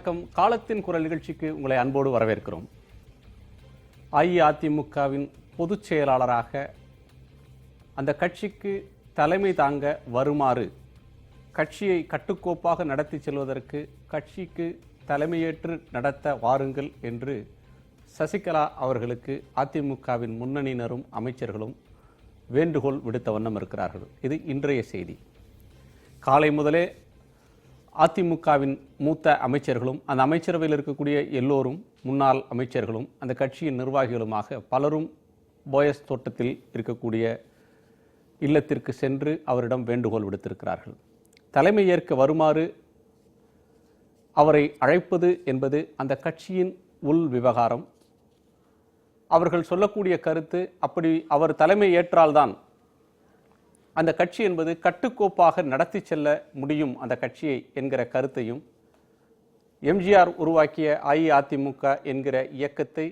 வணக்கம். காலத்தின் குரல் நிகழ்ச்சிக்கு உங்களை அன்போடு வரவேற்கிறோம். அஇஅதிமுகவின் பொதுச் செயலாளராக அந்த கட்சிக்கு தலைமை தாங்க வருமாறு கட்சியை கட்டுக்கோப்பாக நடத்தி செல்வதற்கு கட்சிக்கு தலைமையேற்று நடத்த வாருங்கள் என்று சசிகலா அவர்களுக்கு அதிமுகவின் முன்னணியினரும் அமைச்சர்களும் வேண்டுகோள் விடுத்த வண்ணம் இருக்கிறார்கள். இது இன்றைய செய்தி. காலை முதலே அதிமுகவின் மூத்த அமைச்சர்களும் அந்த அமைச்சரவையில் இருக்கக்கூடிய எல்லோரும் முன்னாள் அமைச்சர்களும் அந்த கட்சியின் நிர்வாகிகளுமாக பலரும் போயஸ் தோட்டத்தில் இருக்கக்கூடிய இல்லத்திற்கு சென்று அவரிடம் வேண்டுகோள் விடுத்திருக்கிறார்கள். தலைமை ஏற்க வருமாறு அவரை அழைப்பது என்பது அந்த கட்சியின் உள் விவகாரம். அவர்கள் சொல்லக்கூடிய கருத்து, அப்படி அவர் தலைமை ஏற்றால்தான் அந்த கட்சி என்பது கட்டுக்கோப்பாக நடத்தி செல்ல முடியும் அந்த கட்சியை என்கிற கருத்தையும், எம்ஜிஆர் உருவாக்கிய அஇஅதிமுக என்கிற இயக்கத்தை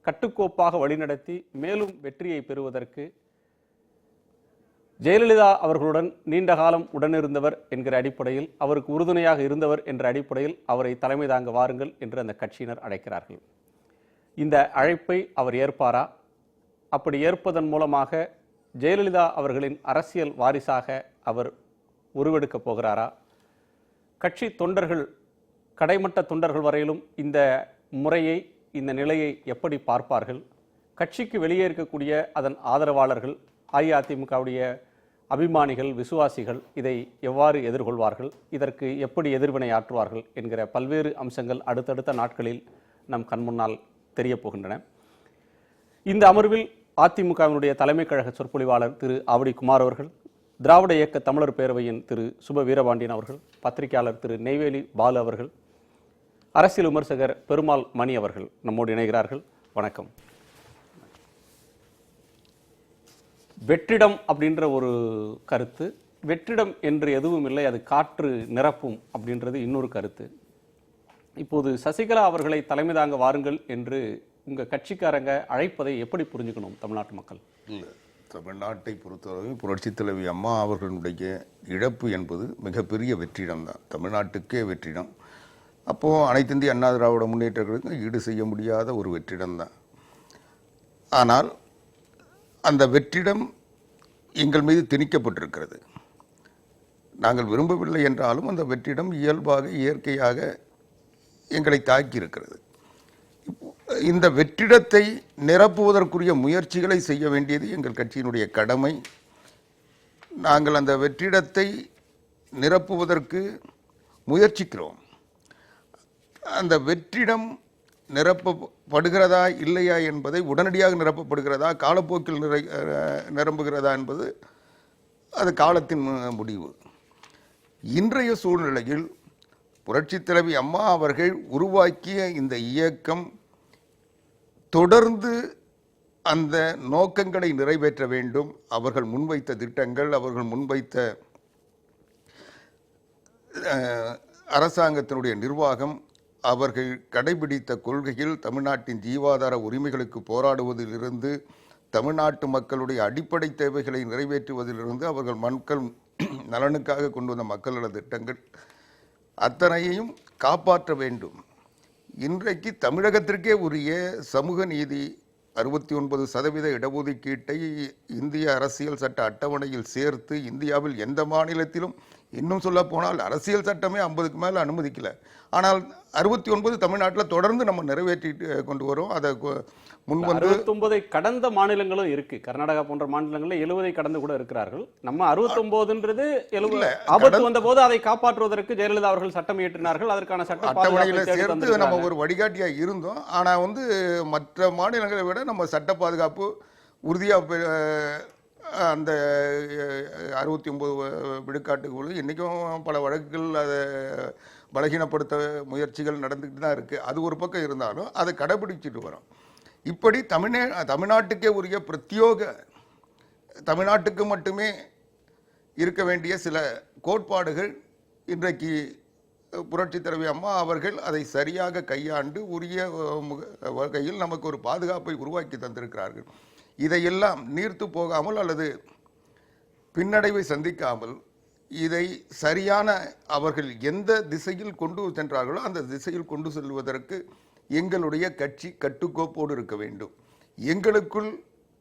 கட்டுக்கோப்பாக வழிநடத்தி மேலும் வெற்றியை பெறுவதற்கு ஜெயலலிதா அவர்களுடன் நீண்ட காலம் உடனிருந்தவர் என்கிற அடிப்படையில், அவருக்கு உறுதுணையாக இருந்தவர் என்ற அடிப்படையில் அவரை தலைமை தாங்க வாருங்கள் என்று அந்த கட்சியினர் அழைக்கிறார்கள். இந்த அழைப்பை அவர் ஏற்பாரா? அப்படி ஏற்பதன் மூலமாக ஜெயலலிதா அவர்களின் அரசியல் வாரிசாக அவர் உருவெடுக்கப் போகிறாரா? கட்சி தொண்டர்கள், கடைமட்ட தொண்டர்கள் வரையிலும் இந்த முறையை, இந்த நிலையை எப்படி பார்ப்பார்கள்? கட்சிக்கு வெளியே இருக்கக்கூடிய அதன் ஆதரவாளர்கள், அஇஅதிமுகவுடைய அபிமானிகள், விசுவாசிகள் இதை எவ்வாறு எதிர்கொள்வார்கள்? இதற்கு எப்படி எதிர்வினை ஆற்றுவார்கள் என்கிற பல்வேறு அம்சங்கள் அடுத்தடுத்த நாட்களில் நம் கண்முன்னால் தெரிய போகின்றன. இந்த அமர்வில் அதிமுகவினுடைய தலைமை கழக சொற்பொழிவாளர் திரு ஆவடி குமார் அவர்கள், திராவிட இயக்க தமிழர் பேரவையின் திரு சுப வீரபாண்டியன் அவர்கள், பத்திரிகையாளர் திரு நெய்வேலி பாலு அவர்கள், அரசியல் விமர்சகர் பெருமாள் மணி அவர்கள் நம்மோடு இணைகிறார்கள். வணக்கம். வெற்றிடம் அப்படின்ற ஒரு கருத்து, வெற்றிடம் என்று எதுவும் இல்லை, அது காற்று நிரப்பும் அப்படின்றது இன்னொரு கருத்து. இப்போது சசிகலா அவர்களை தலைமை தாங்க வாருங்கள் என்று உங்கள் கட்சிக்காரங்க அழைப்பதை எப்படி புரிஞ்சுக்கணும் தமிழ்நாட்டு மக்கள்? இல்லை, தமிழ்நாட்டை பொறுத்தவரை புரட்சித் தலைவி அம்மா அவர்களுடைய இழப்பு என்பது மிகப்பெரிய வெற்றிடம் தான், தமிழ்நாட்டுக்கே வெற்றிடம். அப்போது அனைத்து இந்திய அண்ணா திராவிட முன்னேற்ற கழகம் ஈடு செய்ய முடியாத ஒரு வெற்றிடம் தான். ஆனால் அந்த வெற்றிடம் எங்கள் மீது திணிக்கப்பட்டிருக்கிறது. நாங்கள் விரும்பவில்லை என்றாலும் அந்த வெற்றிடம் இயல்பாக, இயற்கையாக எங்களை தாக்கியிருக்கிறது. இந்த வெற்றிடத்தை நிரப்புவதற்குரிய முயற்சிகளை செய்ய வேண்டியது எங்கள் கட்சியினுடைய கடமை. நாங்கள் அந்த வெற்றிடத்தை நிரப்புவதற்கு முயற்சிக்கிறோம். அந்த வெற்றிடம் நிரப்பப்படுகிறதா இல்லையா என்பதை, உடனடியாக நிரப்பப்படுகிறதா, காலப்போக்கில் நிரம்புகிறதா என்பது அது காலத்தின் முடிவு. இன்றைய சூழ்நிலையில் புரட்சித் தலைவி அம்மா அவர்கள் உருவாக்கிய இந்த இயக்கம் தொடர்ந்து அந்த நோக்கங்களை நிறைவேற்ற வேண்டும். அவர்கள் முன்வைத்த திட்டங்கள், அவர்கள் முன்வைத்த அரசாங்கத்தினுடைய நிர்வாகம், அவர்கள் கடைபிடித்த கொள்கையில் தமிழ்நாட்டின் ஜீவாதார உரிமைகளுக்கு போராடுவதிலிருந்து, தமிழ்நாட்டு மக்களுடைய அடிப்படை தேவைகளை நிறைவேற்றுவதிலிருந்து, அவர்கள் மக்கள் நலனுக்காக கொண்டு வந்த மக்கள் நல திட்டங்கள் அத்தனையையும் காப்பாற்ற வேண்டும். இன்றைக்கு தமிழகத்திற்கே உரிய சமூக நீதி 69% இடஒதுக்கீட்டை இந்திய அரசியல் சட்ட அட்டவணையில் சேர்த்து இந்தியாவில் எந்த மாநிலத்திலும், இன்னும் சொல்ல போனால் அரசியல் சட்டமே 50க்கு மேலே அனுமதிக்கல. ஆனால் 69 தமிழ்நாட்டில் தொடர்ந்து நம்ம நிறைவேற்றி கொண்டு வரோம். அதை முன்வந்து 69 கடந்த மாநிலங்களும் இருக்கு. கர்நாடகா போன்ற மாநிலங்களில் 70 கடந்து கூட இருக்கிறார்கள். நம்ம 69ன்றது 70 ஆபத்து வந்த போது அதை காப்பாற்றுவதற்கு ஜெயலலிதா அவர்கள் சட்டம் இயற்றினார்கள். அதற்கான சட்ட அட்டவணையில சேர்த்து நம்ம ஒரு வழிகாட்டியா இருந்தோம். ஆனா மற்ற மாநிலங்களை விட நம்ம சட்ட பாதுகாப்பு உறுதியா அந்த 69 விழுக்காட்டுக்குள்ள இன்னைக்கும் பல வழக்குகள் அதை பலகீனப்படுத்த முயற்சிகள் நடந்துக்கிட்டு தான் இருக்குது. அது ஒரு பக்கம் இருந்தாலும் அதை கடைபிடிச்சிட்டு வரோம். இப்படி தமிழ்நாட்டுக்கே உரிய பிரத்யோக, தமிழ்நாட்டுக்கு மட்டுமே இருக்க வேண்டிய சில கோட்பாடுகள் இன்றைக்கு புரட்சி தலைவி அம்மா அவர்கள் அதை சரியாக கையாண்டு உரிய வகையில் நமக்கு ஒரு பாதுகாப்பை உருவாக்கி தந்திருக்கிறார்கள். இதையெல்லாம் நீர்த்து போகாமல் அல்லது பின்னடைவை சந்திக்காமல் இதை சரியான அவர்கள் எந்த திசையில் கொண்டு சென்றார்களோ அந்த திசையில் கொண்டு செல்வதற்கு எங்களுடைய கட்சி கட்டுக்கோப்போடு இருக்க வேண்டும். எங்களுக்குள்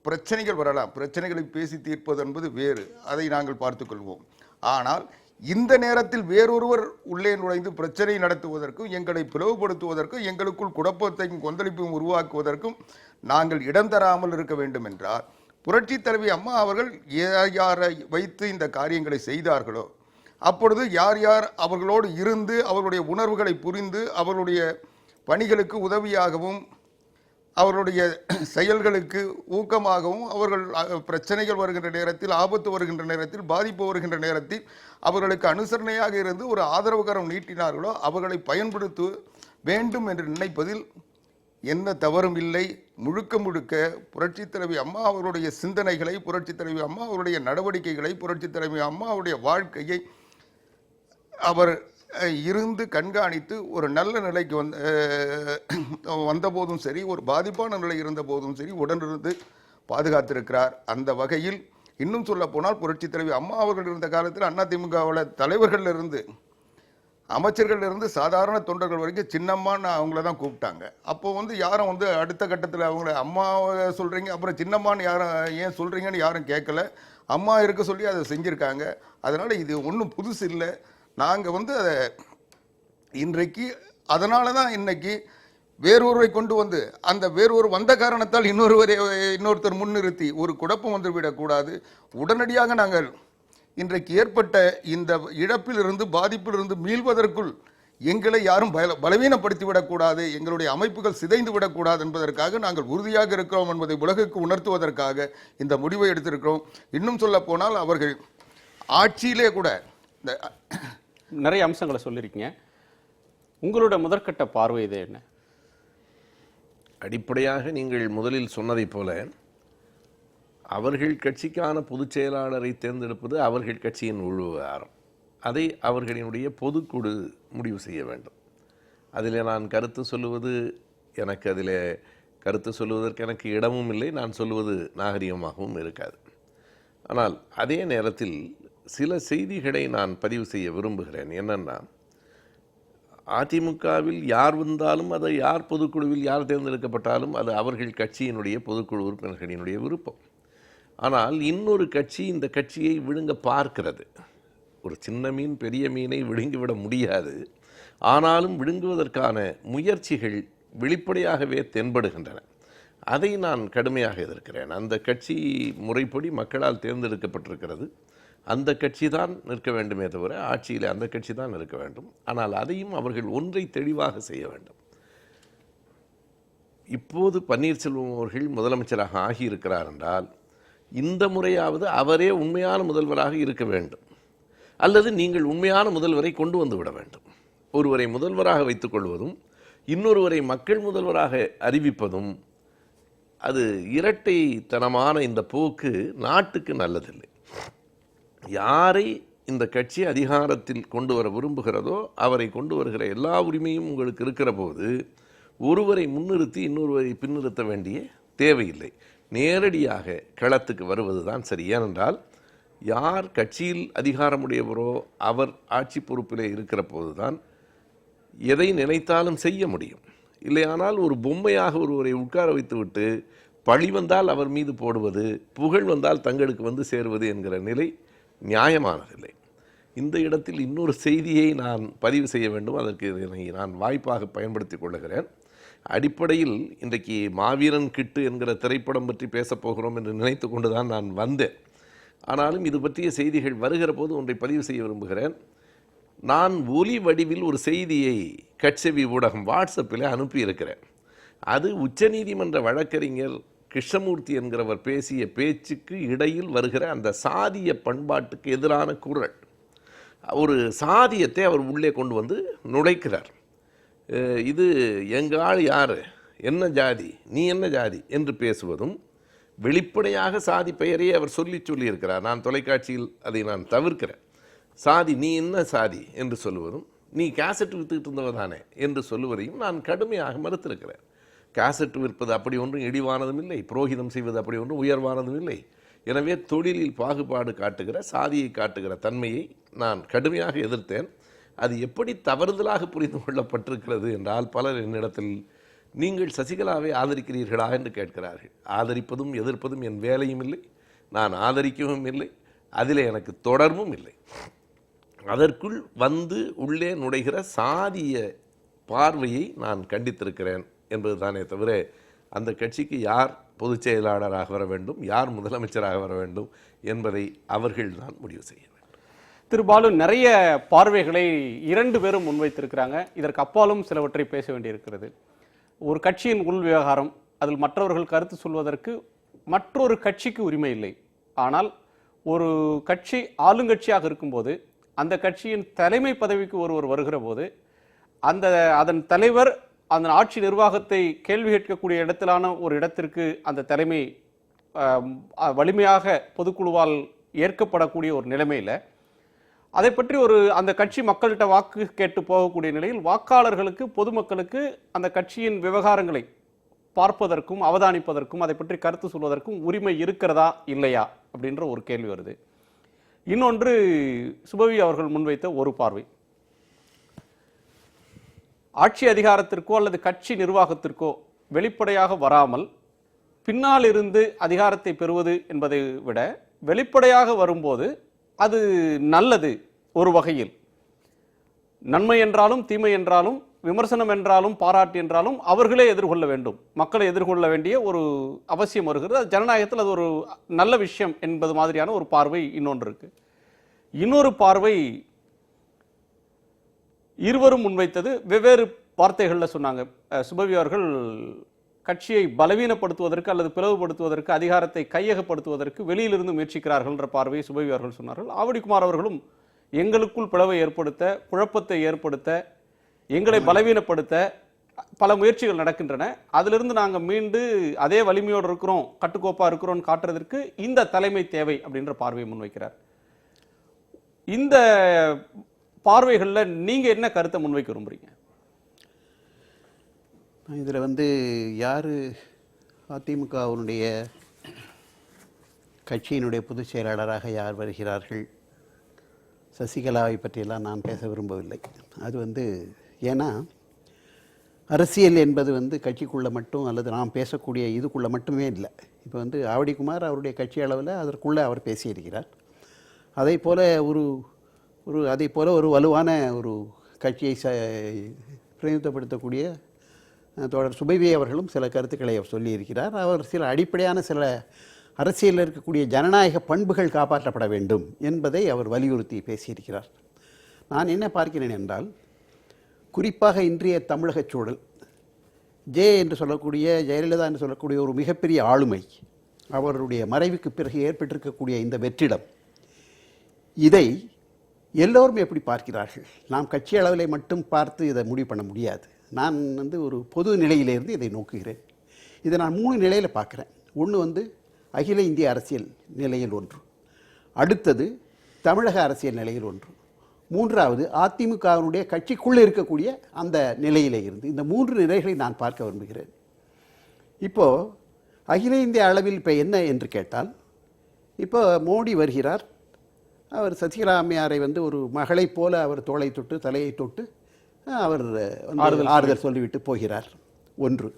பிரச்சனைகள் வரலாம், பிரச்சனைகளை பேசி தீர்ப்பது என்பது வேறு, அதை நாங்கள் பார்த்துக்கொள்வோம். ஆனால் இந்த நேரத்தில் வேறொருவர் உள்ளே நுழைந்து பிரச்சனை நடத்துவதற்கும் எங்களை பிளவுபடுத்துவதற்கும் எங்களுக்குள் குழப்பத்தையும் கொந்தளிப்பையும் உருவாக்குவதற்கும் நாங்கள் இடம் தராமல் இருக்க வேண்டும் என்றால், புரட்சி தலைவி அம்மா அவர்கள் யாரை வைத்து இந்த காரியங்களை செய்தார்களோ அப்பொழுது யார் யார் அவர்களோடு இருந்து அவர்களுடைய உணர்வுகளை புரிந்து அவர்களுடைய பணிகளுக்கு உதவியாகவும் அவர்களுடைய செயல்களுக்கு ஊக்கமாகவும் அவர்கள் பிரச்சனைகள் வருகின்ற நேரத்தில், ஆபத்து வருகின்ற நேரத்தில், பாதிப்பு வருகின்ற நேரத்தில் அவர்களுக்கு அனுசரணையாக இருந்து ஒரு ஆதரவுகரம் நீட்டினார்களோ அவர்களை பயன்படுத்த வேண்டும் என்று நினைப்பதில் எந்த தவறும் இல்லை. முழுக்க முழுக்க புரட்சித் தலைவி அம்மா அவருடைய சிந்தனைகளை, புரட்சித் தலைவி அம்மா அவருடைய நடவடிக்கைகளை, புரட்சித் தலைவி அம்மா அவருடைய வாழ்க்கையை அவர் இருந்து கண்காணித்து ஒரு நல்ல நிலைக்கு வந்தபோதும் சரி, ஒரு பாதிப்பான நிலை இருந்த போதும் சரி உடனிருந்து பாதுகாத்திருக்கிறார். அந்த வகையில் இன்னும் சொல்ல போனால் புரட்சித் தலைவி அம்மா அவர்கள் இருந்த காலத்தில் அதிமுகவில் தலைவர்கள் இருந்து அமைச்சர்கள் இருந்து சாதாரண தொண்டர்கள் வரைக்கும் சின்னம்மான்னு அவங்கள தான் கூப்பிட்டாங்க. அப்போ யாரும் அடுத்த கட்டத்தில் அவங்கள அம்மா சொல்கிறீங்க அப்புறம் சின்னம்மான்னு யாரும் ஏன் சொல்கிறீங்கன்னு யாரும் கேட்கல. அம்மா இருக்க சொல்லி அதை செஞ்சுருக்காங்க. அதனால் இது ஒன்றும் புதுசு இல்லை. நாங்கள் அதை இன்றைக்கு அதனால தான் இன்னைக்கு வேறொருவரை கொண்டு வந்து அந்த வேறொரு வந்த காரணத்தால் இன்னொருத்தர் முன்னிறுத்தி ஒரு குழப்பம் வந்துவிடக்கூடாது. உடனடியாக நாங்கள் இன்றைக்கு ஏற்பட்ட இந்த இழப்பிலிருந்து பாதிப்பிலிருந்து மீள்வதற்குள் எங்களை யாரும் பலவீனப்படுத்திவிடக்கூடாது, எங்களுடைய அமைப்புகள் சிதைந்து விடக்கூடாது என்பதற்காக நாங்கள் உறுதியாக இருக்கிறோம் என்பதை உலகுக்கு உணர்த்துவதற்காக இந்த முடிவை எடுத்திருக்கிறோம். இன்னும் சொல்ல போனால் அவர்கள் ஆட்சியிலே கூட நிறைய அம்சங்களை சொல்லியிருக்கீங்க. உங்களோட முதற்கட்ட பார்வை இது என்ன? அடிப்படையாக நீங்கள் முதலில் சொன்னதைப் போல அவர்கள் கட்சிக்கான பொதுச் செயலாளரை தேர்ந்தெடுப்பது அவர்கள் கட்சியின் விவகாரம். அதை அவர்களினுடைய பொதுக்குழு முடிவு செய்ய வேண்டும். அதில் நான் கருத்து சொல்லுவது கருத்து சொல்லுவதற்கு எனக்கு இடமும் இல்லை, நான் சொல்லுவது நாகரிகமாகவும் இருக்காது. ஆனால் அதே நேரத்தில் சில செய்திகளை நான் பதிவு செய்ய விரும்புகிறேன். என்னென்னா, அதிமுகவில் யார் வந்தாலும் அதை யார் பொதுக்குழுவில் யார் தேர்ந்தெடுக்கப்பட்டாலும் அது அவர்கள் கட்சியினுடைய பொதுக்குழு உறுப்பினர்களினுடைய விருப்பம். ஆனால் இன்னொரு கட்சி இந்த கட்சியை விழுங்க பார்க்கிறது. ஒரு சின்ன மீன் பெரிய மீனை விழுங்கிவிட முடியாது. ஆனாலும் விழுங்குவதற்கான முயற்சிகள் வெளிப்படையாகவே தென்படுகின்றன. அதை நான் கடுமையாக எதிர்க்கிறேன். அந்த கட்சி முறைப்படி மக்களால் தேர்ந்தெடுக்கப்பட்டிருக்கிறது. அந்த கட்சி தான் நிற்க வேண்டுமே தவிர ஆட்சியில் அந்த கட்சி தான் இருக்க வேண்டும். ஆனால் அதையும் அவர்கள் ஒன்றை தெளிவாக செய்ய வேண்டும். இப்போது பன்னீர்செல்வம் அவர்கள் முதலமைச்சராக ஆகியிருக்கிறார் என்றால் இந்த முறையாவது அவரே உண்மையான முதல்வராக இருக்க வேண்டும், அல்லது நீங்கள் உண்மையான முதல்வரை கொண்டு வந்து விட வேண்டும். ஒருவரை முதல்வராக வைத்துக் கொள்வதும் இன்னொருவரை மக்கள் முதல்வராக அறிவிப்பதும் அது இரட்டைத்தனமான இந்த போக்கு நாட்டுக்கு நல்லதில்லை. யாரை இந்த கட்சி அதிகாரத்தில் கொண்டு வர விரும்புகிறதோ அவரை கொண்டு வருகிற எல்லா உரிமையும் உங்களுக்கு இருக்கிற போது ஒருவரை முன்னிறுத்தி இன்னொருவரை பின்னிறுத்த வேண்டிய தேவையில்லை. நேரடியாக களத்துக்கு வருவது தான் சரி. ஏனென்றால் யார் கட்சியில் அதிகாரமுடையவரோ அவர் ஆட்சி பொறுப்பிலே இருக்கிற போது தான் எதை நினைத்தாலும் செய்ய முடியும். இல்லையானால் ஒரு பொம்மையாக ஒருவரை உட்கார வைத்துவிட்டு பழி வந்தால் அவர் மீது போடுவது, புகழ் வந்தால் தங்களுக்கு வந்து சேருவது என்கிற நிலை நியாயமானதில்லை. இந்த இடத்தில் இன்னொரு செய்தியை நான் பதிவு செய்ய வேண்டும். அதற்கு நான் வாய்ப்பாக பயன்படுத்தி கொள்ளுகிறேன். அடிப்படையில் இன்றைக்கு மாவீரன் கிட்டு என்கிற திரைப்படம் பற்றி பேசப்போகிறோம் என்று நினைத்து கொண்டு தான் நான் வந்தேன். ஆனாலும் இது பற்றிய செய்திகள் வருகிற போது ஒன்றை பதிவு செய்ய விரும்புகிறேன். நான் ஒலி வடிவில் ஒரு செய்தியை கட்செவி ஊடகம் வாட்ஸ்அப்பில் அனுப்பியிருக்கிறேன். அது உச்சநீதிமன்ற வழக்கறிஞர் கிருஷ்ணமூர்த்தி என்கிறவர் பேசிய பேச்சுக்கு இடையில் வருகிற அந்த சாதிய பண்பாட்டுக்கு எதிரான குரல். ஒரு சாதியத்தை அவர் உள்ளே கொண்டு வந்து நுழைக்கிறார். இது எங்கள் ஆள் யார், என்ன ஜாதி, நீ என்ன ஜாதி என்று பேசுவதும், வெளிப்படையாக சாதி பெயரையே அவர் சொல்லியிருக்கிறார். நான் தொலைக்காட்சியில் அதை நான் தவிர்க்கிறேன். சாதி, நீ என்ன சாதி என்று சொல்லுவதும், நீ கேசட் விற்றுக்கிட்டு இருந்தவர் தானே என்று சொல்லுவதையும் நான் கடுமையாக மறுத்திருக்கிறேன். கேசட் விற்பது அப்படி ஒன்றும் இழிவானதும் இல்லை, புரோகிதம் செய்வது அப்படி ஒன்றும் உயர்வானதும் இல்லை. எனவே தொழிலில் பாகுபாடு காட்டுகிற, சாதியை காட்டுகிற தன்மையை நான் கடுமையாக எதிர்த்தேன். அது எப்படி தவறுதலாக புரிந்து கொள்ளப்பட்டிருக்கிறது என்றால், பலர் என்னிடத்தில் நீங்கள் சசிகலாவை ஆதரிக்கிறீர்களா என்று கேட்கிறார்கள். ஆதரிப்பதும் எதிர்ப்பதும் என் வேலையும் இல்லை, நான் ஆதரிக்கவும் இல்லை, அதில் எனக்கு தொடர்பும் இல்லை. அதற்குள் வந்து உள்ளே நுழைகிற சாதிய பார்வையை நான் கண்டித்திருக்கிறேன் என்பது தானே தவிர, அந்த கட்சிக்கு யார் பொதுச் செயலாளராக வர வேண்டும், யார் முதலமைச்சராக வர வேண்டும் என்பதை அவர்கள் தான் முடிவு செய்ய வேண்டும். திரு பாலு, நிறைய பார்வைகளை 2 பேரும் முன்வைத்திருக்கிறாங்க. இதற்கு அப்பாலும் சிலவற்றை பேச வேண்டியிருக்கிறது. ஒரு கட்சியின் உள் விவகாரம், அதில் மற்றவர்கள் கருத்து சொல்வதற்கு மற்றொரு கட்சிக்கு உரிமை இல்லை. ஆனால் ஒரு கட்சி ஆளுங்கட்சியாக இருக்கும்போது, அந்த கட்சியின் தலைமை பதவிக்கு ஒருவர் வருகிற போது, அதன் தலைவர் அந்த ஆட்சி நிர்வாகத்தை கேள்வி கேட்கக்கூடிய இடத்திலான ஒரு இடத்திற்கு அந்த தலைமை வலிமையாக பொதுக்குழுவால் ஏற்கப்படக்கூடிய ஒரு நிலைமையில், அதை பற்றி அந்த கட்சி மக்கள்கிட்ட வாக்கு கேட்டு போகக்கூடிய நிலையில் வாக்காளர்களுக்கு, பொதுமக்களுக்கு அந்த கட்சியின் விவகாரங்களை பார்ப்பதற்கும் அவதானிப்பதற்கும் அதை பற்றி கருத்து சொல்வதற்கும் உரிமை இருக்கிறதா இல்லையா அப்படின்ற ஒரு கேள்வி வருது. இன்னொன்று, சுபவி அவர்கள் முன்வைத்த ஒரு பார்வை, ஆட்சி அதிகாரத்திற்கோ அல்லது கட்சி நிர்வாகத்திற்கோ வெளிப்படையாக வராமல் பின்னால் இருந்து அதிகாரத்தை பெறுவது என்பதை விட வெளிப்படையாக வரும்போது அது நல்லது. ஒரு வகையில் நன்மை என்றாலும் தீமை என்றாலும் விமர்சனம் என்றாலும் பாராட்டு என்றாலும் அவர்களே எதிர்கொள்ள வேண்டும், மக்களை எதிர்கொள்ள வேண்டிய ஒரு அவசியம் வருகிறது. அது ஜனநாயகத்தில் அது ஒரு நல்ல விஷயம் என்பது மாதிரியான ஒரு பார்வை இன்னொன்று இருக்கு. இன்னொரு பார்வை இருவரும் முன்வைத்தது வெவ்வேறு வார்த்தைகளில் சொன்னாங்க. சுபவி அவர்கள் கட்சியை பலவீனப்படுத்துவதற்கு அல்லது பிளவுபடுத்துவதற்கு, அதிகாரத்தை கையகப்படுத்துவதற்கு வெளியிலிருந்து முயற்சிக்கிறார்கள் என்ற பார்வையை சுபவி அவர்கள் சொன்னார்கள். ஆவடிக்குமார் அவர்களும் எங்களுக்குள் பிளவை ஏற்படுத்த, குழப்பத்தை ஏற்படுத்த, எங்களை பலவீனப்படுத்த பல முயற்சிகள் நடக்கின்றன. அதிலிருந்து நாங்கள் மீண்டு அதே வலிமையோடு இருக்கிறோம், கட்டுக்கோப்பாக இருக்கிறோம் காட்டுறதற்கு இந்த தலைமை தேவை அப்படின்ற பார்வையை முன்வைக்கிறார். இந்த பார்வைகளில் நீங்கள் என்ன கருத்தை முன்வைக்க விரும்புறீங்க? இதில் யார் அதிமுகவினுடைய கட்சியினுடைய பொதுச் செயலாளராக யார் வருகிறார்கள், சசிகலாவை பற்றியெல்லாம் நான் பேச விரும்பவில்லை. அது ஏன்னா அரசியல் என்பது கட்சிக்குள்ளே மட்டும் அல்லது நாம் பேசக்கூடிய இதுக்குள்ளே மட்டுமே இல்லை. இப்போ ஆவடிக்குமார் அவருடைய கட்சி அளவில் அதற்குள்ளே அவர் பேசியிருக்கிறார். அதே போல் ஒரு வலுவான ஒரு கட்சியை பிரதிநிதித்துவப்படுத்தக்கூடிய தோழர் சுபவி அவர்களும் சில கருத்துக்களை அவர் சொல்லியிருக்கிறார். அவர் சில அடிப்படையான சில அரசியலில் இருக்கக்கூடிய ஜனநாயக பண்புகள் காப்பாற்றப்பட வேண்டும் என்பதை அவர் வலியுறுத்தி பேசியிருக்கிறார். நான் என்ன பார்க்கிறேன் என்றால், குறிப்பாக இன்றைய தமிழக சூழல், என்று சொல்லக்கூடிய ஜெயலலிதா என்று சொல்லக்கூடிய ஒரு மிகப்பெரிய ஆளுமை, அவருடைய மறைவுக்கு பிறகு ஏற்பட்டிருக்கக்கூடிய இந்த வெற்றிடம், இதை எல்லோரும் எப்படி பார்க்கிறார்கள்? நாம் கட்சி அளவில் மட்டும் பார்த்து இதை முடிவு பண்ண முடியாது. நான் ஒரு பொது நிலையிலிருந்து இதை நோக்குகிறேன். இதை நான் 3 நிலையில் பார்க்குறேன். ஒன்று அகில இந்திய அரசியல் நிலையில் ஒன்று, அடுத்தது தமிழக அரசியல் நிலையில் ஒன்று, மூன்றாவது அதிமுகவினுடைய கட்சிக்குள்ளே இருக்கக்கூடிய அந்த நிலையிலே இருந்து. இந்த 3 நிலைகளை நான் பார்க்க விரும்புகிறேன். இப்போது அகில இந்திய அளவில் இப்போ என்ன என்று கேட்டால், இப்போ மோடி வருகிறார். அவர் சசிகலா அம்மையாரை ஒரு மகளைப் போல அவர் தோளை தொட்டு தலையை தொட்டு அவர் ஆறுதல் சொல்லிவிட்டு போகிறார். ஒன்று,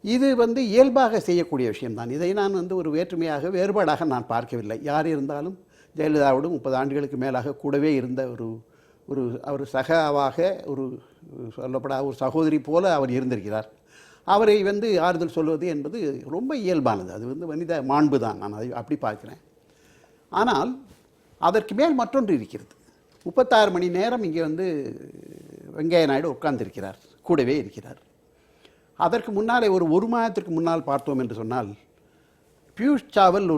இது இயல்பாக செய்யக்கூடிய விஷயம்தான். இதை நான் ஒரு வேற்றுமையாக வேறுபாடாக நான் பார்க்கவில்லை. யார் இருந்தாலும் ஜெயலலிதாவோடு 30 ஆண்டுகளுக்கு மேலாக கூடவே இருந்த அவர் சகாவாக சொல்லப்படாத ஒரு சகோதரி போல அவர் இருந்திருக்கிறார். அவரை ஆறுதல் சொல்வது என்பது ரொம்ப இயல்பானது. அது மனித மாண்பு தான். நான் அதை அப்படி பார்க்கிறேன். ஆனால் அதற்கு மேல் மற்றொன்று இருக்கிறது. 36 மணி நேரம் இங்கே வெங்கையா நாயுடு உட்கார்ந்திருக்கிறார், கூடவே இருக்கிறார். அதற்கு முன்னாலே ஒரு மாதத்திற்கு முன்னால் பார்த்தோம் என்று சொன்னால், பியூஷ் சாவல்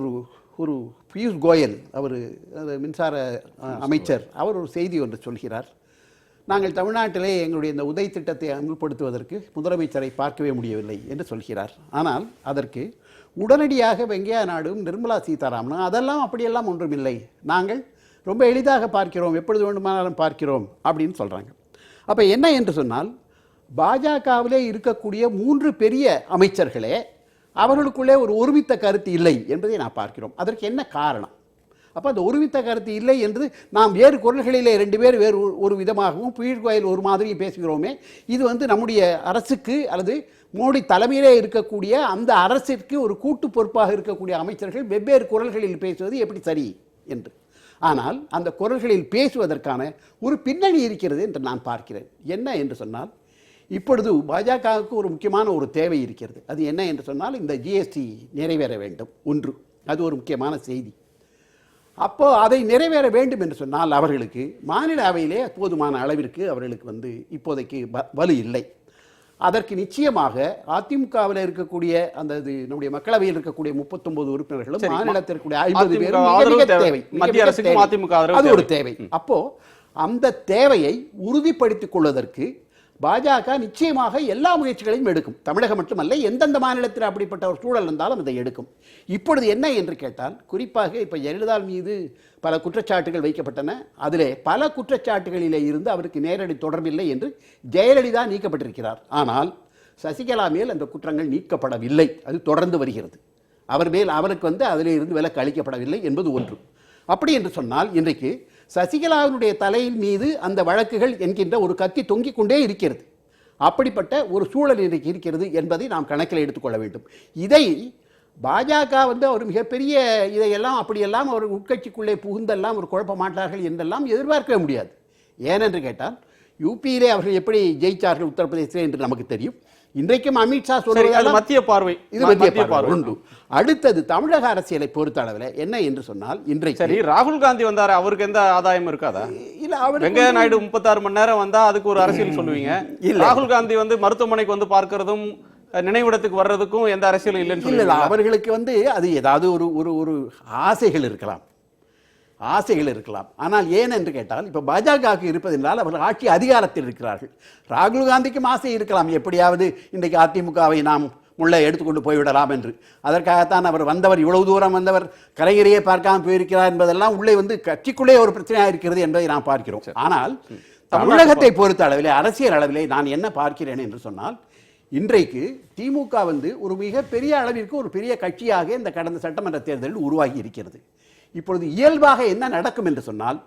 ஒரு பியூஷ் கோயல், அவர் மின்சார அமைச்சர், அவர் ஒரு செய்தி ஒன்று சொல்கிறார். நாங்கள் தமிழ்நாட்டிலே எங்களுடைய இந்த உதய் திட்டத்தை அமல்படுத்துவதற்கு முதலமைச்சரை பார்க்கவே முடியவில்லை என்று சொல்கிறார். ஆனால் அதற்கு உடனடியாக வெங்கையா நாயுடும் நிர்மலா சீதாராமனும் அதெல்லாம் அப்படியெல்லாம் ஒன்றுமில்லை, நாங்கள் ரொம்ப எளிதாக பார்க்கிறோம், எப்பொழுது வேண்டுமானாலும் பார்க்கிறோம் அப்படின்னு சொல்கிறாங்க. அப்போ என்ன என்று சொன்னால், பாஜகவிலே இருக்கக்கூடிய 3 பெரிய அமைச்சர்களே அவர்களுக்குள்ளே ஒரு ஒருமித்த கருத்து இல்லை என்பதை நான் பார்க்கிறோம். அதற்கு என்ன காரணம்? அப்போ அந்த ஒருமித்த கருத்து இல்லை என்று நாம் வேறு குரல்களிலே 2 பேர் வேறு ஒரு விதமாகவும் பீழ்கோயில் ஒரு மாதிரி பேசுகிறோமே, இது நம்முடைய அரசுக்கு அல்லது மோடி தலைமையிலே இருக்கக்கூடிய அந்த அரசிற்கு ஒரு கூட்டு பொறுப்பாக இருக்கக்கூடிய அமைச்சர்கள் வெவ்வேறு குரல்களில் பேசுவது எப்படி சரி என்று. ஆனால் அந்த குரல்களில் பேசுவதற்கான ஒரு பின்னணி இருக்கிறது என்று நான் பார்க்கிறேன். என்ன என்று சொன்னால், இப்பொழுது பாஜகவுக்கு ஒரு முக்கியமான ஒரு தேவை இருக்கிறது. அது என்ன என்று சொன்னால், இந்த ஜிஎஸ்டி நிறைவேற வேண்டும். ஒன்று, அது ஒரு முக்கியமான செய்தி. அப்போ அதை நிறைவேற வேண்டும் என்று சொன்னால் அவர்களுக்கு மாநில அவையிலே போதுமான அளவிற்கு அவர்களுக்கு இப்போதைக்கு வலு இல்லை. அதற்கு நிச்சயமாக அதிமுகவில் இருக்கக்கூடிய அந்த நம்முடைய மக்களவையில் இருக்கக்கூடிய 39 உறுப்பினர்களும் மாநிலத்திற்குரிய 50 பேரும் தேவை. அது ஒரு தேவை. அப்போ அந்த தேவையை உறுதிப்படுத்திக் கொள்வதற்கு பாஜக நிச்சயமாக எல்லா முயற்சிகளையும் எடுக்கும். தமிழகம் மட்டுமல்ல, எந்தெந்த மாநிலத்தில் அப்படிப்பட்ட ஒரு சூழல் இருந்தாலும் அதை எடுக்கும். இப்பொழுது என்ன என்று கேட்டால், குறிப்பாக இப்போ ஜெயலலிதா மீது பல குற்றச்சாட்டுகள் வைக்கப்பட்டன. அதிலே பல குற்றச்சாட்டுகளிலே இருந்து அவருக்கு நேரடி தொடர்பில்லை என்று ஜெயலலிதா நீக்கப்பட்டிருக்கிறார். ஆனால் சசிகலா மேல் அந்த குற்றங்கள் நீக்கப்படவில்லை, அது தொடர்ந்து வருகிறது. அவர் மேல் அவருக்கு அதிலே இருந்து விலக்கு அளிக்கப்படவில்லை என்பது ஒன்று. அப்படி என்று சொன்னால், இன்றைக்கு சசிகலாவினுடைய தலையின் மீது அந்த வழக்குகள் என்கின்ற ஒரு கத்தி தொங்கிக் கொண்டே இருக்கிறது. அப்படிப்பட்ட ஒரு சூழல் இன்றைக்கு இருக்கிறது என்பதை நாம் கணக்கில் எடுத்துக்கொள்ள வேண்டும். இதை பாஜக ஒரு மிகப்பெரிய இதையெல்லாம் அப்படியெல்லாம் அவர் உட்கட்சிக்குள்ளே புகுந்தெல்லாம் ஒரு குழப்ப மாட்டார்கள் என்றெல்லாம் எதிர்பார்க்கவே முடியாது. ஏனென்று கேட்டால், யூபியிலே அவர்கள் எப்படி ஜெயிச்சார்கள் உத்தரப்பிரதேசத்தில் என்று நமக்கு தெரியும். இன்றைக்கும் அமித்ஷா சொல்வது மத்திய பார்வை, இது மத்திய பார்வை உண்டு. அடுத்தது தமிழக அரசியலை பொறுத்த அளவில் என்ன என்று சொன்னால், இன்றைக்கு சரி, ராகுல் காந்தி வந்தாரு, அவருக்கு எந்த ஆதாயம் இருக்காதா? இல்ல, அவர் வெங்கையா நாயுடு 36 மணி நேரம் வந்தா அதுக்கு ஒரு அரசியல் சொல்லுவீங்க. ராகுல் காந்தி மருத்துவமனைக்கு பார்க்கறதும் நினைவிடத்துக்கு வர்றதுக்கும் எந்த அரசியலும் இல்லைன்னு சொல்லி அவர்களுக்கு அது ஏதாவது ஒரு ஆசைகள் இருக்கலாம். ஆனால் ஏன் என்று கேட்டால், இப்போ பாஜகவுக்கு இருப்பது என்றால் அவர்கள் ஆட்சி அதிகாரத்தில் இருக்கிறார்கள். ராகுல் காந்திக்கும் ஆசை இருக்கலாம், எப்படியாவது இன்றைக்கு அதிமுகவை நாம் முள்ளை எடுத்துக்கொண்டு போய்விடலாம் என்று. அதற்காகத்தான் அவர் இவ்வளவு தூரம் கலைஞரையே பார்க்காமல் போயிருக்கிறார் என்பதெல்லாம் உள்ளே கட்சிக்குள்ளே ஒரு பிரச்சனையாக இருக்கிறது என்பதை நாம் பார்க்கிறோம். ஆனால் தமிழகத்தை பொறுத்த அளவிலே, அரசியல் அளவிலே நான் என்ன பார்க்கிறேன் என்று சொன்னால், இன்றைக்கு திமுக ஒரு மிகப்பெரிய அளவிற்கு ஒரு பெரிய கட்சியாக இந்த கடந்த சட்டமன்ற தேர்தலில் உருவாகி இருக்கிறது. இப்பொழுது இயல்பாக என்ன நடக்கும் என்று சொன்னால்,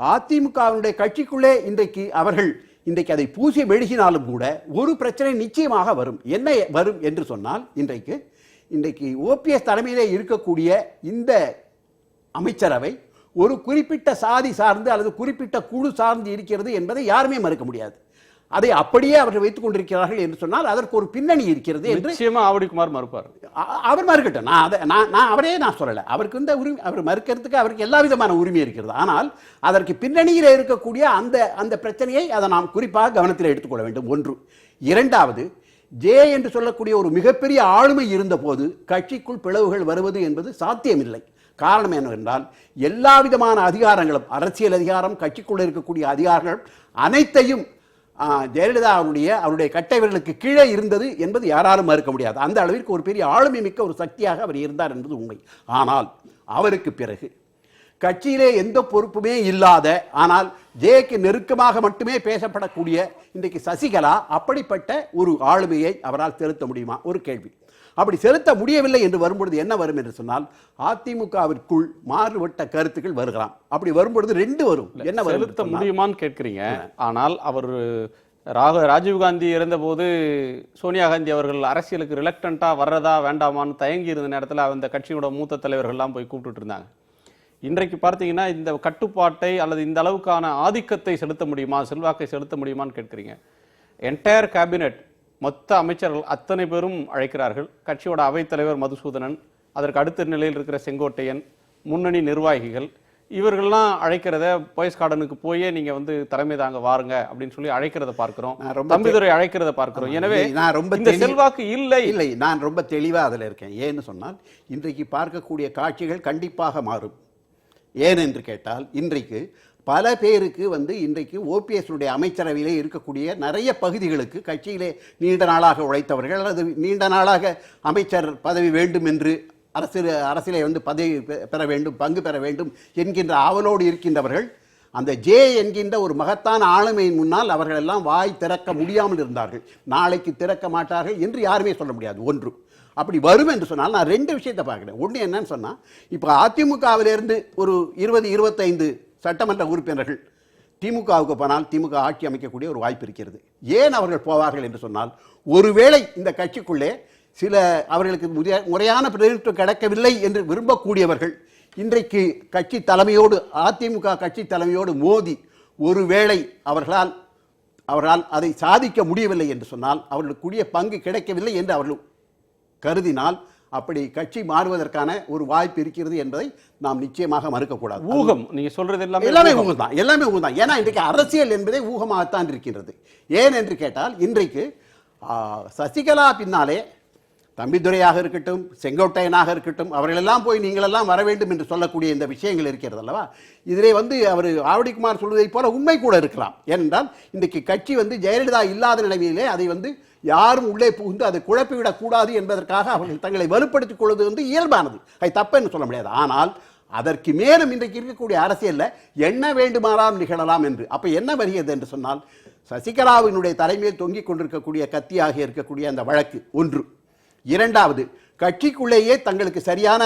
அதிமுகவினுடைய கட்சிக்குள்ளே இன்றைக்கு அதை பூசி மெழுகினாலும் கூட ஒரு பிரச்சனை நிச்சயமாக வரும். என்ன வரும் என்று சொன்னால், இன்றைக்கு ஓபிஎஸ் தலைமையிலே இருக்கக்கூடிய இந்த அமைச்சரவை ஒரு குறிப்பிட்ட சாதி சார்ந்து அல்லது குறிப்பிட்ட குழு சார்ந்து இருக்கிறது என்பதை யாருமே மறுக்க முடியாது. அதை அப்படியே அவர்கள் வைத்துக் கொண்டிருக்கிறார்கள் என்று சொன்னால் அதற்கு ஒரு பின்னணி இருக்கிறது என்று நிச்சயமா ஆவடிக்குமார் மறுப்பார். அவர் மறுக்கட்டும், நான் சொல்லலை. அவருக்கு அவர் மறுக்கிறதுக்கு அவருக்கு எல்லா விதமான உரிமை இருக்கிறது. ஆனால் அதற்கு பின்னணியில் இருக்கக்கூடிய அந்த பிரச்சனையை அதை நாம் குறிப்பாக கவனத்தில் எடுத்துக்கொள்ள வேண்டும். ஒன்று. இரண்டாவது, ஜே என்று சொல்லக்கூடிய ஒரு மிகப்பெரிய ஆளுமை இருந்த போது கட்சிக்குள் பிளவுகள் வருவது என்பது சாத்தியமில்லை. காரணம் என்னவென்றால், எல்லா விதமான அதிகாரங்களும், அரசியல் அதிகாரம், கட்சிக்குள்ள இருக்கக்கூடிய அதிகாரங்கள் அனைத்தையும் ஜெயலலிதா அவருடைய கட்டைவர்களுக்கு கீழே இருந்தது என்பது யாராலும் மறுக்க முடியாது. அந்த அளவிற்கு ஒரு பெரிய ஆளுமை மிக்க ஒரு சக்தியாக அவர் இருந்தார் என்பது உண்மை. ஆனால் அவருக்கு பிறகு கட்சியிலே எந்த பொறுப்புமே இல்லாத, ஆனால் ஜேக்கு நெருக்கமாக மட்டுமே பேசப்படக்கூடிய இன்றைக்கு சசிகலா அப்படிப்பட்ட ஒரு ஆளுமையை அவரால் செலுத்த முடியுமா? ஒரு கேள்வி. அப்படி செலுத்த முடியவில்லை என்று வரும்பொழுது என்ன வரும் என்று சொன்னால், அதிமுகவிற்குள் மாறுபட்ட கருத்துக்கள் வருகலாம். அப்படி வரும்பொழுது 2 வரும். என்ன செலுத்த முடியுமான்னு கேட்கிறீங்க. ஆனால் அவர் ராஜீவ்காந்தி இறந்தபோது சோனியா காந்தி அவர்கள் அரசியலுக்கு ரிலக்டண்டா வர்றதா வேண்டாமான்னு தயங்கி இருந்த நேரத்தில் அந்த கட்சியோட மூத்த தலைவர்கள்லாம் போய் கூப்பிட்டு இருந்தாங்க. இன்றைக்கு பார்த்தீங்கன்னா இந்த கட்டுப்பாட்டை அல்லது இந்த அளவுக்கான ஆதிக்கத்தை செலுத்த முடியுமா, செல்வாக்கை செலுத்த முடியுமான்னு கேட்கிறீங்க. என்டையர் கேபினெட், மொத்த அமைச்சர்கள் அத்தனை பேரும் அழைக்கிறார்கள். கட்சியோட அவைத்தலைவர் மதுசூதனன், அதற்கு அடுத்த நிலையில் இருக்கிற செங்கோட்டையன், முன்னணி நிர்வாகிகள், இவர்கள்லாம் அழைக்கிறத போயஸ் கார்டனுக்கு போயே நீங்க தலைமை தாங்க வாருங்க அப்படின்னு சொல்லி அழைக்கிறத பார்க்கிறோம். தம்பிதுரை அழைக்கிறத பார்க்கிறோம். எனவே நான் ரொம்ப செல்வாக்கு இல்லை. நான் ரொம்ப தெளிவா அதில் இருக்கேன். ஏன்னு சொன்னால், இன்றைக்கு பார்க்கக்கூடிய காட்சிகள் கண்டிப்பாக மாறும். ஏன் என்று கேட்டால், இன்றைக்கு பல பேருக்கு இன்றைக்கு ஓபிஎஸ்னுடைய அமைச்சரவையிலே இருக்கக்கூடிய நிறைய பகுதிகளுக்கு கட்சியிலே நீண்ட நாளாக உழைத்தவர்கள் அல்லது நீண்ட நாளாக அமைச்சர் பதவி வேண்டும் என்று அரசியலே பதவி பெற வேண்டும், பங்கு பெற வேண்டும் என்கின்ற ஆவலோடு இருக்கின்றவர்கள் அந்த ஜே என்கின்ற ஒரு மகத்தான ஆளுமையின் முன்னால் அவர்கள் எல்லாம் வாய் திறக்க முடியாமல் இருந்தார்கள். நாளைக்கு திறக்க மாட்டார்கள் என்று யாருமே சொல்ல முடியாது. ஒன்று அப்படி வரும் என்று சொன்னால் நான் ரெண்டு விஷயத்தை பார்க்குறேன். ஒன்று என்னன்னு சொன்னால், இப்போ அதிமுகவிலிருந்து ஒரு 20-25 சட்டமன்ற உறுப்பினர்கள் திமுகவுக்கு போனால் திமுக ஆட்சி அமைக்கக்கூடிய ஒரு வாய்ப்பு இருக்கிறது. ஏன் அவர்கள் போவார்கள் என்று சொன்னால், ஒருவேளை இந்த கட்சிக்குள்ளே சில அவர்களுக்கு முறையான பிரதிநிதித்துவம் கிடைக்கவில்லை என்று விரும்பக்கூடியவர்கள் இன்றைக்கு கட்சி தலைமையோடு, அதிமுக கட்சி தலைமையோடு மோதி ஒருவேளை அவர்களால் அதை சாதிக்க முடியவில்லை என்று சொன்னால், அவர்களுக்குரிய பங்கு கிடைக்கவில்லை என்று அவர்கள் கருதினால், அப்படி கட்சி மாறுவதற்கான ஒரு வாய்ப்பு இருக்கிறது என்பதை நாம் நிச்சயமாக மறுக்கக்கூடாது. ஊகம் நீங்க சொல்றது எல்லாமே ஊகம் தான், எல்லாமே ஊகம் தான். ஏன்னா இன்றைக்கு அரசியல் என்பதே ஊகமாகத்தான் இருக்கின்றது. ஏன் என்று கேட்டால், இன்றைக்கு சசிகலா பின்னாலே தம்பிதுரையாக இருக்கட்டும், செங்கோட்டையனாக இருக்கட்டும், அவர்களெல்லாம் போய் நீங்களெல்லாம் வர வேண்டும் என்று சொல்லக்கூடிய இந்த விஷயங்கள் இருக்கிறது அல்லவா? இதிலே அவர் ஆவடிக்குமார் சொல்வதைப் போல உண்மை கூட இருக்கலாம். ஏனென்றால் இன்றைக்கு கட்சி ஜெயலலிதா இல்லாத நிலைமையிலே அதை யாரும் உள்ளே புகுந்து அதை குழப்பிவிடக் கூடாது என்பதற்காக அவர்கள் தங்களை வலுப்படுத்திக் கொள்வது இயல்பானது. அது தப்புன்னு சொல்ல முடியாது. ஆனால் அதற்கு மேலும் இன்றைக்கு இருக்கக்கூடிய அரசியலில் என்ன வேண்டுமானாலும் நிகழலாம் என்று. அப்போ என்ன வருகிறது என்று சொன்னால், சசிகலாவினுடைய தலைமையில் தொங்கிக் கொண்டிருக்கக்கூடிய கத்தியாக இருக்கக்கூடிய அந்த வழக்கு ஒன்று. இரண்டாவது, கட்சிக்குள்ளேயே தங்களுக்கு சரியான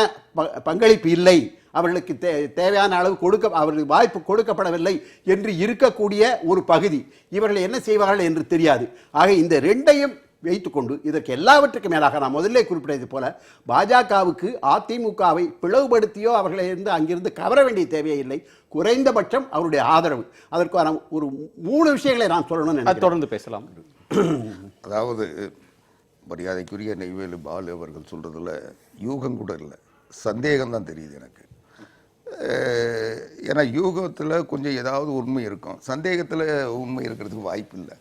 பங்களிப்பு இல்லை, அவர்களுக்கு தேவையான அளவு அவர்களுக்கு வாய்ப்பு கொடுக்கப்படவில்லை என்று இருக்கக்கூடிய ஒரு பகுதி. இவர்கள் என்ன செய்வார்கள் என்று தெரியாது. ஆக இந்த ரெண்டையும் வைத்துக்கொண்டு, இதற்கு எல்லாவற்றுக்கும் மேலாக நான் முதல்ல குறிப்பிட்டது போல, பாஜகவுக்கு அதிமுகவை பிளவுபடுத்தியோ அவர்களை அங்கிருந்து கவர வேண்டிய தேவையே இல்லை. குறைந்தபட்சம் அவருடைய ஆதரவு. அதற்கான ஒரு 3 விஷயங்களை நான் சொல்லணும்னு தொடர்ந்து பேசலாம். அதாவது மரியாதைக்குரிய நெய்வேலி பாலு அவர்கள் சொல்றதுல யூகம் கூட இல்லை, சந்தேகம் தான் தெரியுது எனக்கு. ஏன்னா யூகத்தில் கொஞ்சம் ஏதாவது உண்மை இருக்கும், சந்தேகத்தில் உண்மை இருக்கிறதுக்கு வாய்ப்பு இல்லை.